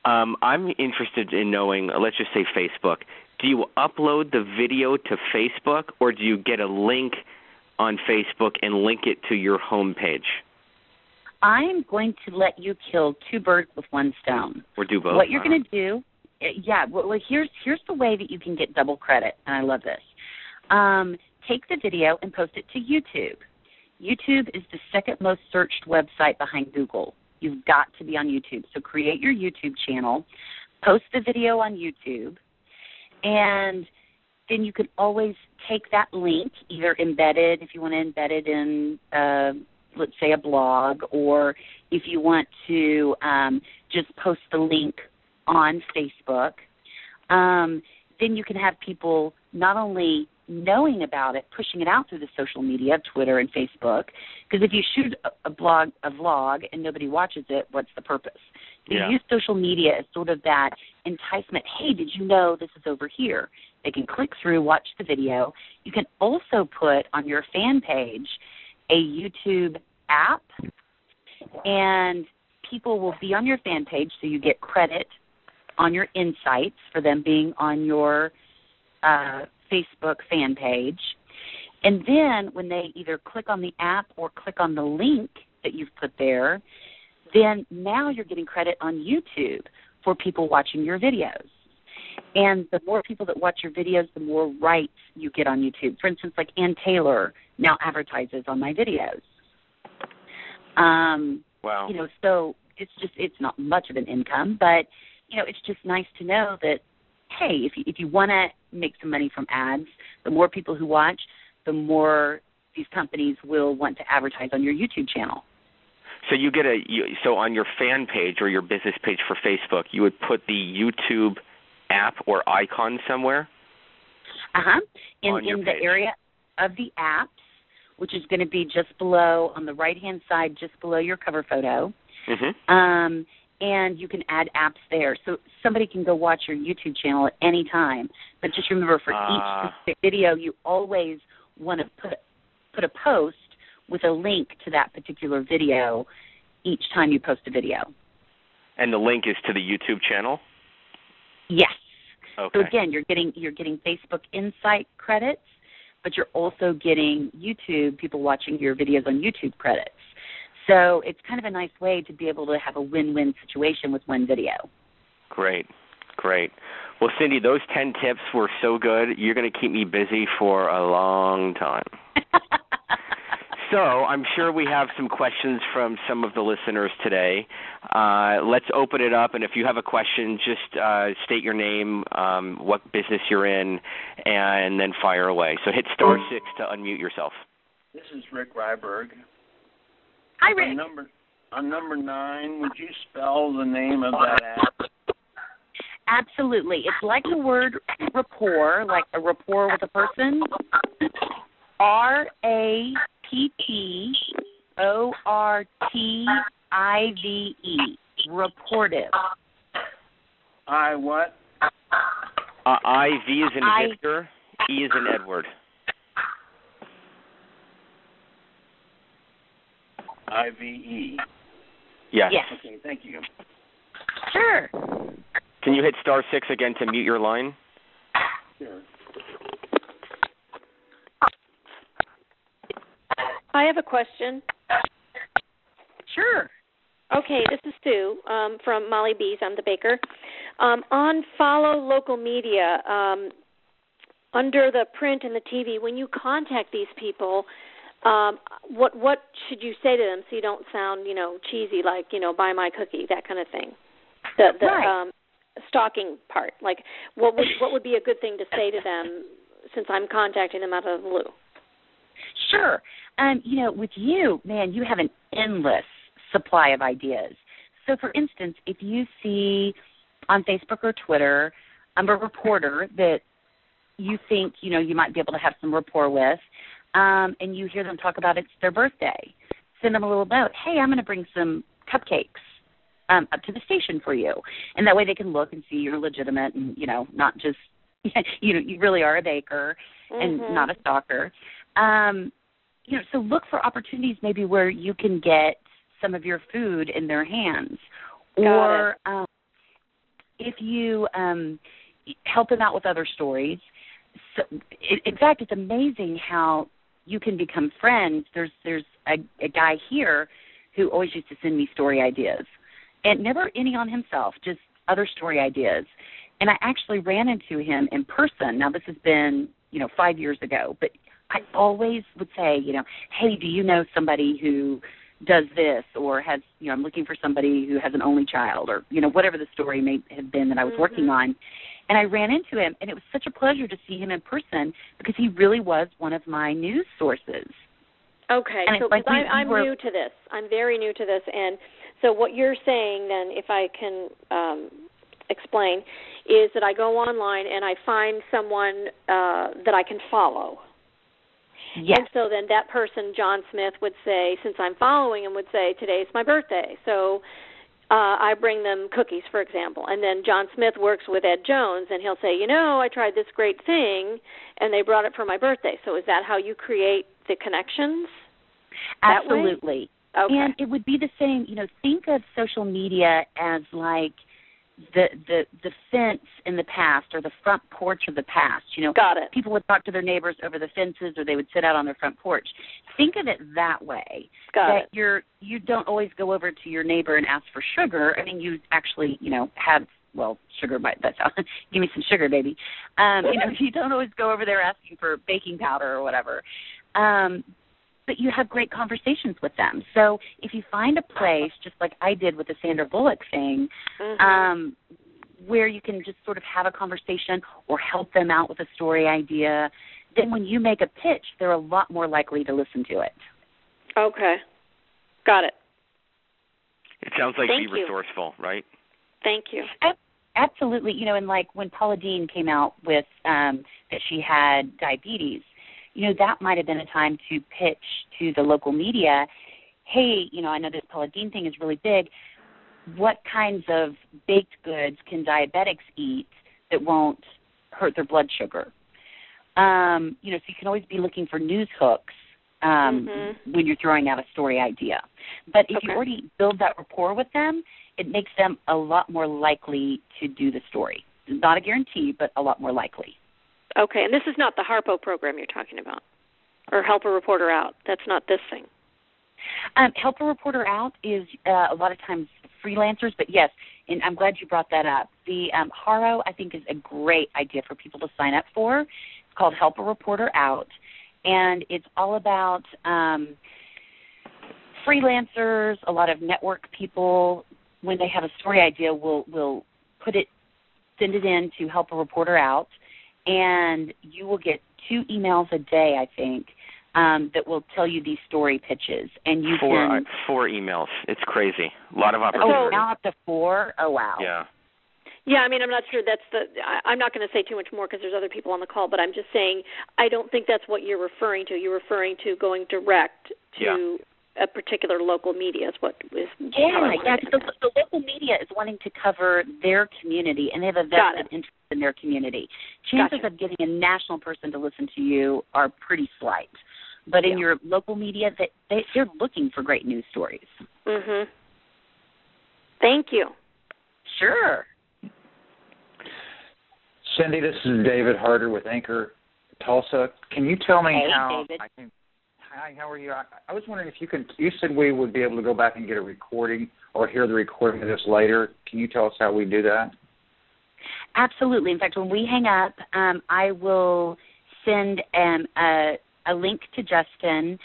I'm interested in knowing, let's just say Facebook, do you upload the video to Facebook, or do you get a link on Facebook and link it to your homepage? I'm going to let you kill two birds with one stone. Or do both. What you're going to do, well, here's the way that you can get double credit, and I love this. Take the video and post it to YouTube. YouTube is the second most searched website behind Google. You've got to be on YouTube. So create your YouTube channel, post the video on YouTube, and then you can always take that link, either embedded, if you want to embed it in, let's say, a blog, or if you want to just post the link on Facebook, then you can have people not only knowing about it, pushing it out through the social media, Twitter and Facebook, because if you shoot a vlog and nobody watches it, what's the purpose? You use social media as sort of that enticement. Hey, did you know this is over here? They can click through, watch the video. You can also put on your fan page a YouTube app, and people will be on your fan page, so you get credit on your insights for them being on your Facebook fan page. And then when they either click on the app or click on the link that you've put there, then now you're getting credit on YouTube for people watching your videos. And the more people that watch your videos, the more rights you get on YouTube. For instance, like Ann Taylor now advertises on my videos. Wow. So it's not much of an income, but it's just nice to know that, hey, if you want to make some money from ads, the more people who watch, the more these companies will want to advertise on your YouTube channel. So so on your fan page or your business page for Facebook, you would put the YouTube app or icon somewhere? In the area of the apps, which is going to be just below, on the right-hand side, just below your cover photo. Mm-hmm. And you can add apps there. So somebody can go watch your YouTube channel at any time. But just remember, for each specific video, you always want to put a post with a link to that particular video each time you post a video. And the link is to the YouTube channel? Yes. Okay. So again, you're getting Facebook Insight credits, but you're also getting YouTube, people watching your videos on YouTube credits. So it's kind of a nice way to be able to have a win-win situation with one video. Great. Well, Cindy, those 10 tips were so good. You're going to keep me busy for a long time. So I'm sure we have some questions from some of the listeners today. Let's open it up, and if you have a question, just state your name, what business you're in, and then fire away. So hit *6 to unmute yourself. This is Rick Ryberg. Hi, Rick. On number 9, would you spell the name of that app? Absolutely. It's like the word rapport, like a rapport with a person. Rapportive. Rapportive. I what? I-V is in Victor, E is in Edward. I-V-E. Yes. Okay, thank you. Sure. Can you hit *6 again to mute your line? Sure. I have a question. Sure. Okay, this is Sue from Molly B's. I'm the baker. On follow local media, under the print and the TV, when you contact these people, what should you say to them so you don't sound, cheesy, like, buy my cookie, that kind of thing? The right. Stalking part. Like, what would be a good thing to say to them since I'm contacting them out of the blue? Sure. With you, man, you have an endless supply of ideas. So, for instance, if you see on Facebook or Twitter, I'm a reporter that you think, you might be able to have some rapport with, and you hear them talk about it's their birthday. Send them a little note. Hey, I'm going to bring some cupcakes up to the station for you. And that way they can look and see you're legitimate and, not just, you really are a baker and not a stalker. So look for opportunities maybe where you can get some of your food in their hands. Or if you help them out with other stories. So, in fact, it's amazing how you can become friends. There's a guy here who always used to send me story ideas, and never any on himself, just other story ideas. And I actually ran into him in person. Now, this has been, 5 years ago, but I always would say, hey, do you know somebody who does this, or has, I'm looking for somebody who has an only child, or, whatever the story may have been that I was working on. And I ran into him, and it was such a pleasure to see him in person because he really was one of my news sources. Okay, and so I'm new to this. I'm very new to this. And so what you're saying then, if I can explain, is that I go online and I find someone that I can follow. Yes. And so then that person, John Smith, would say, since I'm following him, would say, today's my birthday. So I bring them cookies, for example. And then John Smith works with Ed Jones, and he'll say, I tried this great thing, and they brought it for my birthday. So is that how you create the connections? Absolutely. Okay. And it would be the same, think of social media as like the fence in the past, or the front porch of the past. Got it. People would talk to their neighbors over the fences, or they would sit out on their front porch. Think of it that way. Got it. You don't always go over to your neighbor and ask for sugar. I mean, you actually, have, sugar, that's how, give me some sugar, baby. You don't always go over there asking for baking powder or whatever. But you have great conversations with them. So if you find a place, just like I did with the Sandra Bullock thing, where you can just sort of have a conversation or help them out with a story idea, then when you make a pitch, they're a lot more likely to listen to it. Okay. Got it. It sounds like Thank be you. resourceful, right? Thank you. Absolutely. And like when Paula Deen came out with that she had diabetes, that might have been a time to pitch to the local media, hey, I know this Paula Deen thing is really big. What kinds of baked goods can diabetics eat that won't hurt their blood sugar? So you can always be looking for news hooks when you're throwing out a story idea. But if you already build that rapport with them, it makes them a lot more likely to do the story. Not a guarantee, but a lot more likely. Okay, and this is not the Harpo program you're talking about, or Help a Reporter Out. That's not this thing. Help a Reporter Out is a lot of times freelancers, but yes, and I'm glad you brought that up. The HARO, I think, is a great idea for people to sign up for. It's called Help a Reporter Out, and it's all about freelancers, a lot of network people. When they have a story idea, will send it in to Help a Reporter Out, and you will get 2 emails a day, I think, that will tell you these story pitches. And you can 4 emails. It's crazy. A lot of opportunity. Oh, now up to 4? Oh, wow. Yeah. Yeah, I mean, I'm not sure I'm not going to say too much more because there's other people on the call, but I'm just saying I don't think that's what you're referring to. You're referring to going direct to a particular local media is what is. Yeah. The local media is wanting to cover their community, and they have a vested interest in their community. Chances of getting a national person to listen to you are pretty slight. But in your local media, they're looking for great news stories. Mm-hmm. Thank you. Sure. Cindy, this is David Harder with Anchor Tulsa. Can you tell me how David. I can? Hi, how are you? I was wondering if you said we would be able to go back and get a recording or hear the recording of this later. Can you tell us how we do that? Absolutely. In fact, when we hang up, I will send a link to Justin,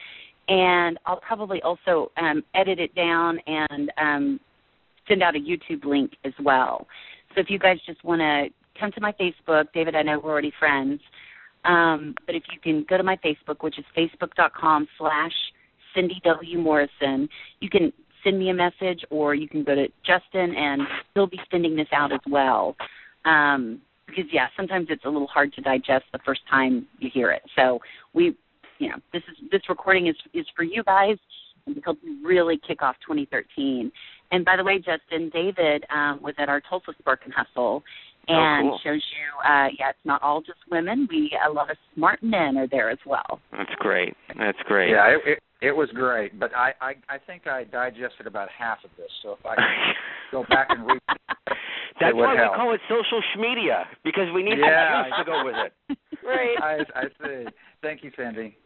and I'll probably also edit it down and send out a YouTube link as well. So if you guys just want to come to my Facebook, David, I know we're already friends, but if you can go to my Facebook, which is facebook.com/Cindy W. Morrison, you can send me a message, or you can go to Justin, and he'll be sending this out as well. because, sometimes it's a little hard to digest the first time you hear it. So this recording is for you guys and to help you really kick off 2013. And by the way, Justin, David was at our Tulsa Spark and Hustle and shows you, it's not all just women. A lot of smart men are there as well. That's great. That's great. Yeah, it was great, but I think I digested about half of this. So if I can go back and read, that's why we call it social media, because we need some juice to go with it. Right. I see. Thank you, Cindy.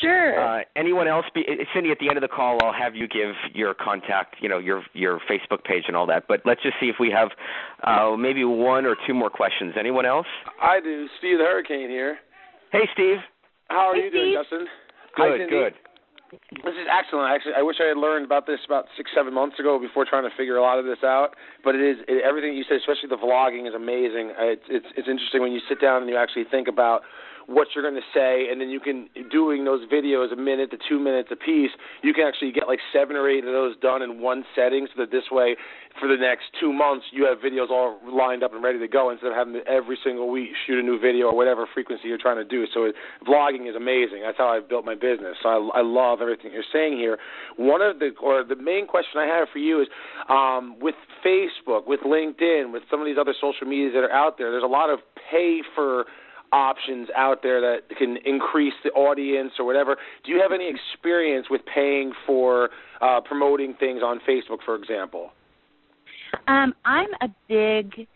Sure. Anyone else? Cindy, at the end of the call, I'll have you give your contact, your Facebook page and all that. But let's just see if we have maybe one or two more questions. Anyone else? I do. Steve the Hurricane here. Hey, Steve. How are you doing, Justin? Good, good. This is excellent. Actually, I wish I had learned about this about 6-7 months ago before trying to figure a lot of this out. But everything you said, especially the vlogging, is amazing. It's interesting when you sit down and you actually think about what you're going to say, and then you can, doing those videos 1 minute to 2 minutes a piece, you can actually get like 7 or 8 of those done in one setting, so that this way, for the next 2 months, you have videos all lined up and ready to go instead of having to every single week shoot a new video or whatever frequency you're trying to do. So vlogging is amazing. That's how I've built my business. So I love everything you're saying here. The main question I have for you is with Facebook, with LinkedIn, with some of these other social medias that are out there, there's a lot of pay for options out there that can increase the audience or whatever. Do you have any experience with paying for promoting things on Facebook, for example? I'm a big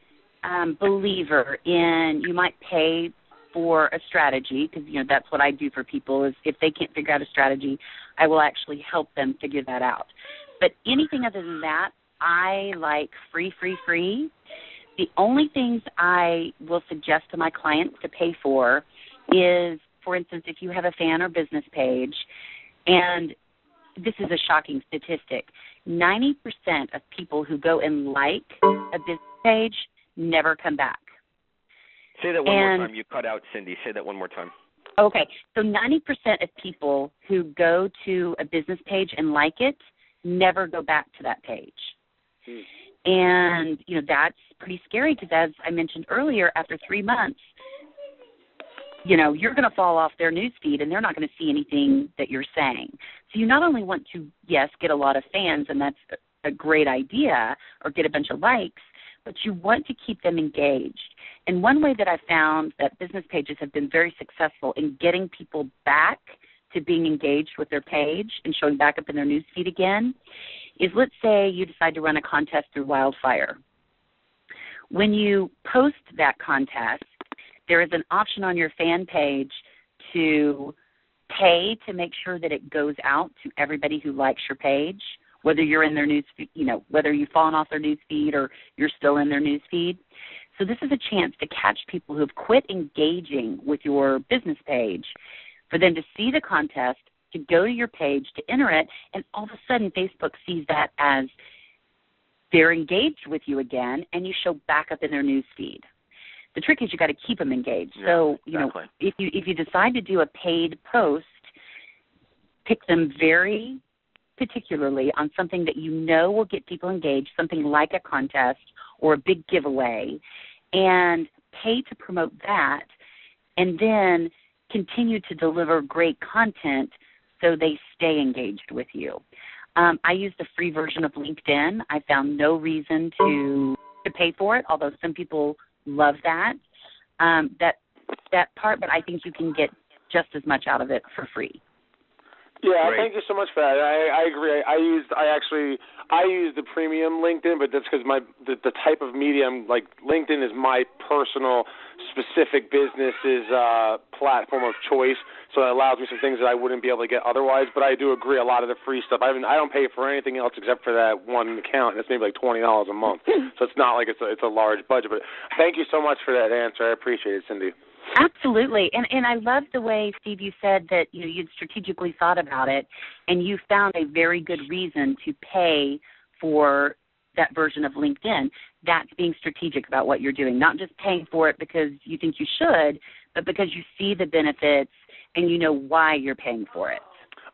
believer in you might pay for a strategy, because that's what I do for people is if they can't figure out a strategy, I will actually help them figure that out. But anything other than that, I like free. The only things I will suggest to my clients to pay for is, for instance, if you have a fan or business page, and this is a shocking statistic, 90% of people who go and like a business page never come back. Say that one more time. You cut out, Cindy. Say that one more time. Okay. So 90% of people who go to a business page and like it never go back to that page. And, that's pretty scary because, as I mentioned earlier, after 3 months, you're going to fall off their news feed and they're not going to see anything that you're saying. So you not only want to, yes, get a lot of fans, and that's a great idea, or get a bunch of likes, but you want to keep them engaged. And one way that I found that business pages have been very successful in getting people back to being engaged with their page and showing back up in their news feed again is, let's say you decide to run a contest through Wildfire. When you post that contest, there is an option on your fan page to pay to make sure that it goes out to everybody who likes your page, whether you're in their news feed, whether you've fallen off their news feed or you're still in their news feed. So this is a chance to catch people who have quit engaging with your business page, for them to see the contest, to go to your page, to enter it, and all of a sudden Facebook sees that as they're engaged with you again, and you show back up in their news feed. The trick is you got to keep them engaged. Yeah, so, exactly. If you decide to do a paid post, pick them very particularly on something that will get people engaged, something like a contest or a big giveaway, and pay to promote that, and then continue to deliver great content so they stay engaged with you. I use the free version of LinkedIn. I found no reason to pay for it, although some people love that part, but I think you can get just as much out of it for free. Yeah, Great. Thank you so much for that. I agree. I use the premium LinkedIn, but that's because the type of medium, like LinkedIn, is my personal specific business's platform of choice. So it allows me some things that I wouldn't be able to get otherwise. But I do agree, a lot of the free stuff, I don't pay for anything else except for that one account. It's maybe like $20 a month. So it's not like it's a large budget. But thank you so much for that answer. I appreciate it, Cindy. Absolutely. And I love the way, Steve, you said that you'd strategically thought about it, and you found a very good reason to pay for that version of LinkedIn. That's being strategic about what you're doing, not just paying for it because you think you should, but because you see the benefits and you know why you're paying for it.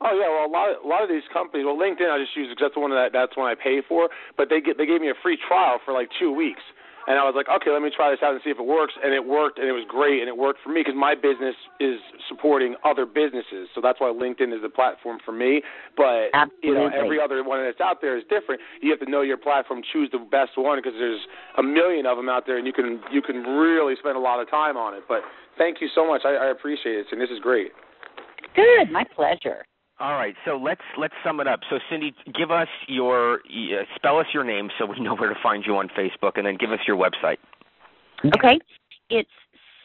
Oh yeah, well a lot of these companies, well LinkedIn I just use because that's the one that's one I pay for, but they gave me a free trial for like 2 weeks. And I was like, okay, let me try this out and see if it works. And it worked, and it was great, and it worked for me because my business is supporting other businesses. So that's why LinkedIn is the platform for me. But, every other one that's out there is different. You have to know your platform, choose the best one because there's a million of them out there, and you can really spend a lot of time on it. But thank you so much. I appreciate it, and this is great. Good. My pleasure. All right, so let's sum it up. So, Cindy, give us spell us your name so we know where to find you on Facebook, and then give us your website. Okay. It's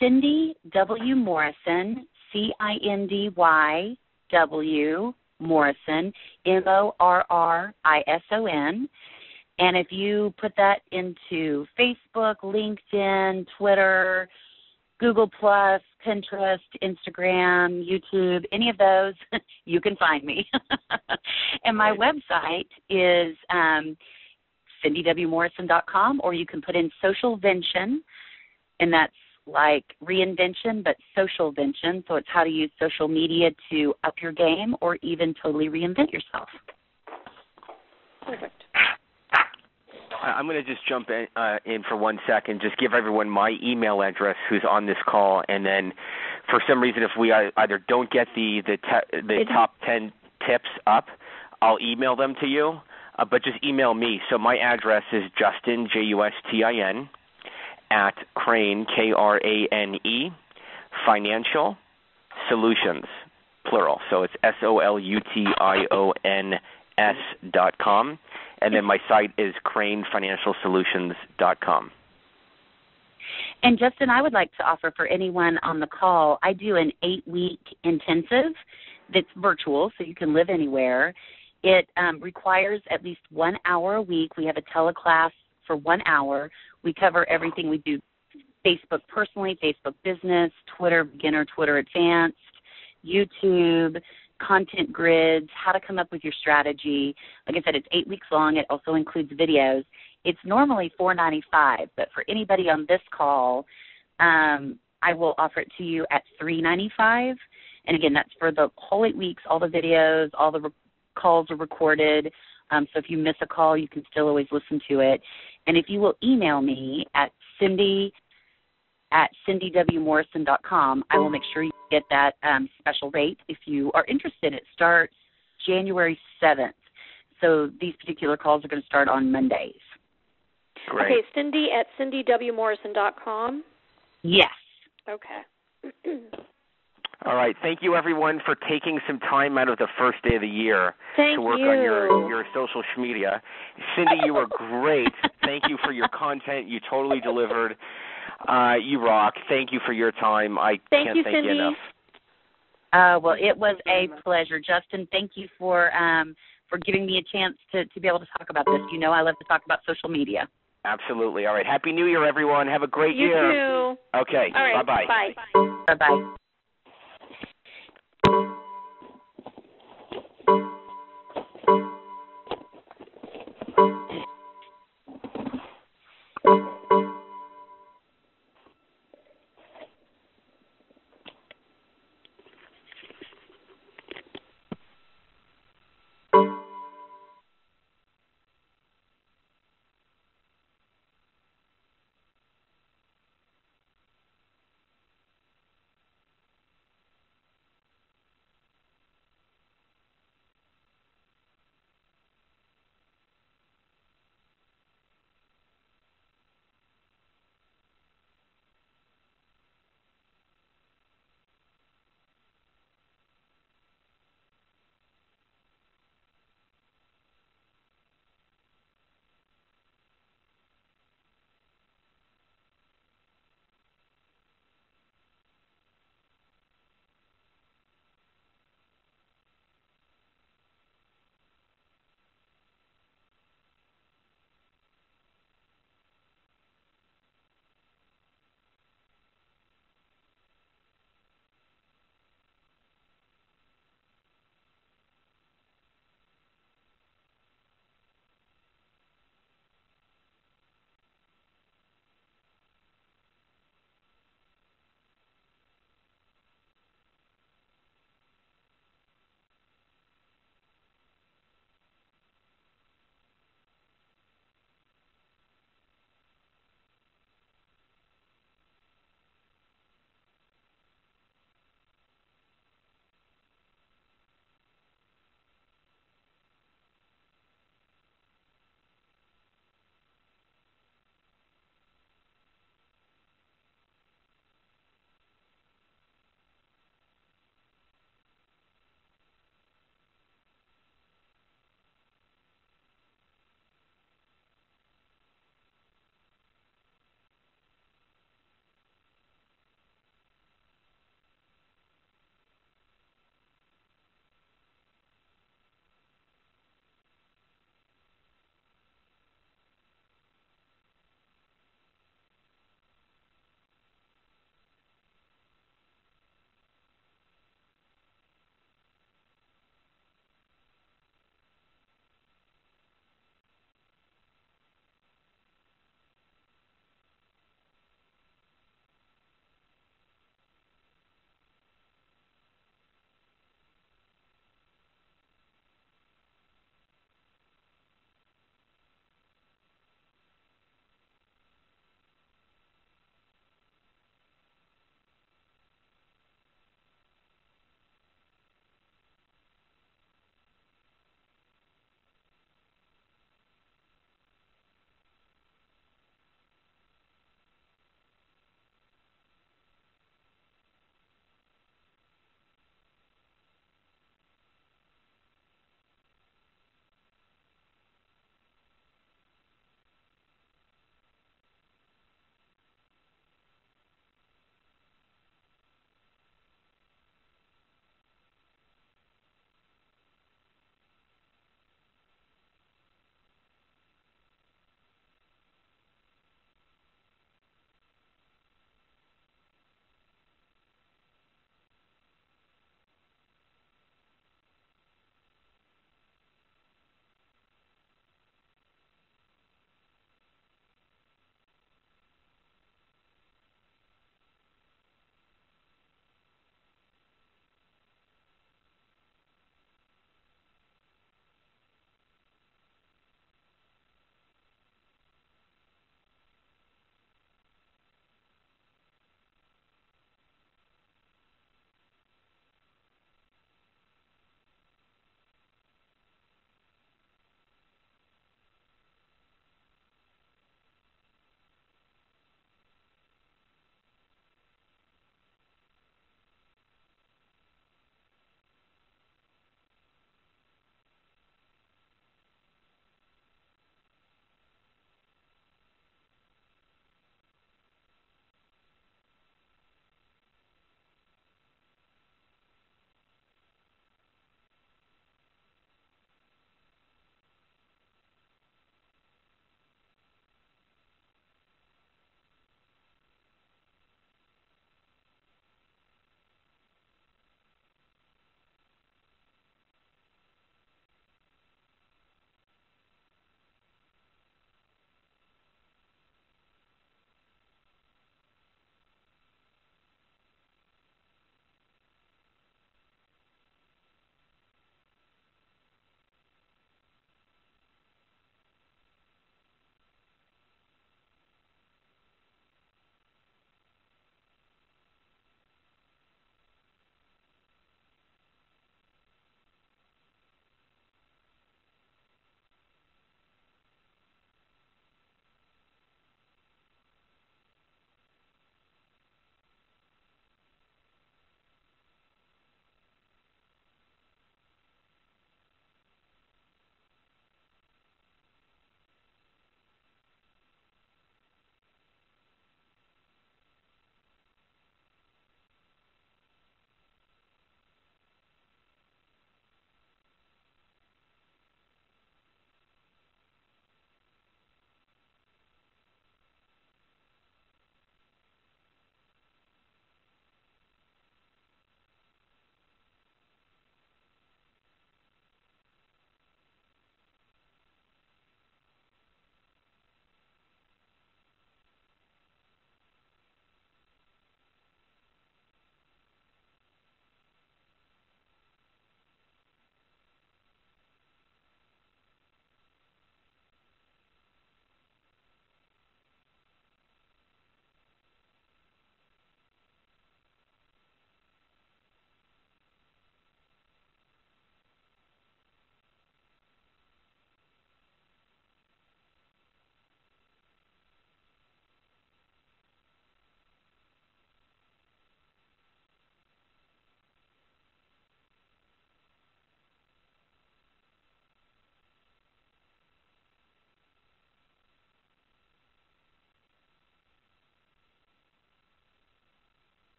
Cindy W. Morrison, CINDY-W, Morrison, MORRISON. And if you put that into Facebook, LinkedIn, Twitter, Google+, Pinterest, Instagram, YouTube, any of those, you can find me. And my website is cindywmorrison.com, or you can put in socialvention, and that's like reinvention, but socialvention. So it's how to use social media to up your game or even totally reinvent yourself. Perfect. I'm going to just jump in for 1 second, just give everyone my email address who's on this call, and then for some reason if we either don't get the top 10 tips up, I'll email them to you, but just email me. So my address is Justin, Justin, at Crane, KRANE, Financial Solutions, plural. So it's SOLUTIONS.com. And then my site is cranefinancialsolutions.com. And Justin, I would like to offer for anyone on the call, I do an 8-week intensive that's virtual, so you can live anywhere. It requires at least 1 hour a week. We have a teleclass for 1 hour. We cover everything. We do Facebook personally, Facebook business, Twitter beginner, Twitter advanced, YouTube, content grids, how to come up with your strategy. Like I said, it's 8 weeks long. It also includes videos. It's normally $4.95, but for anybody on this call, I will offer it to you at $3.95. And again, that's for the whole 8 weeks. All the videos, all the calls are recorded. So if you miss a call, you can still always listen to it. And if you will email me at cindywmorrison.com, I will make sure you get that special rate if you are interested. It starts January 7th. So these particular calls are going to start on Mondays. Great. Okay, Cindy at cindywmorrison.com? Yes. Okay. All right. Thank you, everyone, for taking some time out of the first day of the year to work on your social media. Cindy, you were great. Thank you for your content. You totally delivered. You rock. Thank you for your time. I can't thank you enough. Well, it was a pleasure. Justin, thank you for giving me a chance to be able to talk about this. You know I love to talk about social media. Absolutely. All right. Happy New Year, everyone. Have a great year. You too. Okay. All right. Bye-bye. Bye. Bye-bye.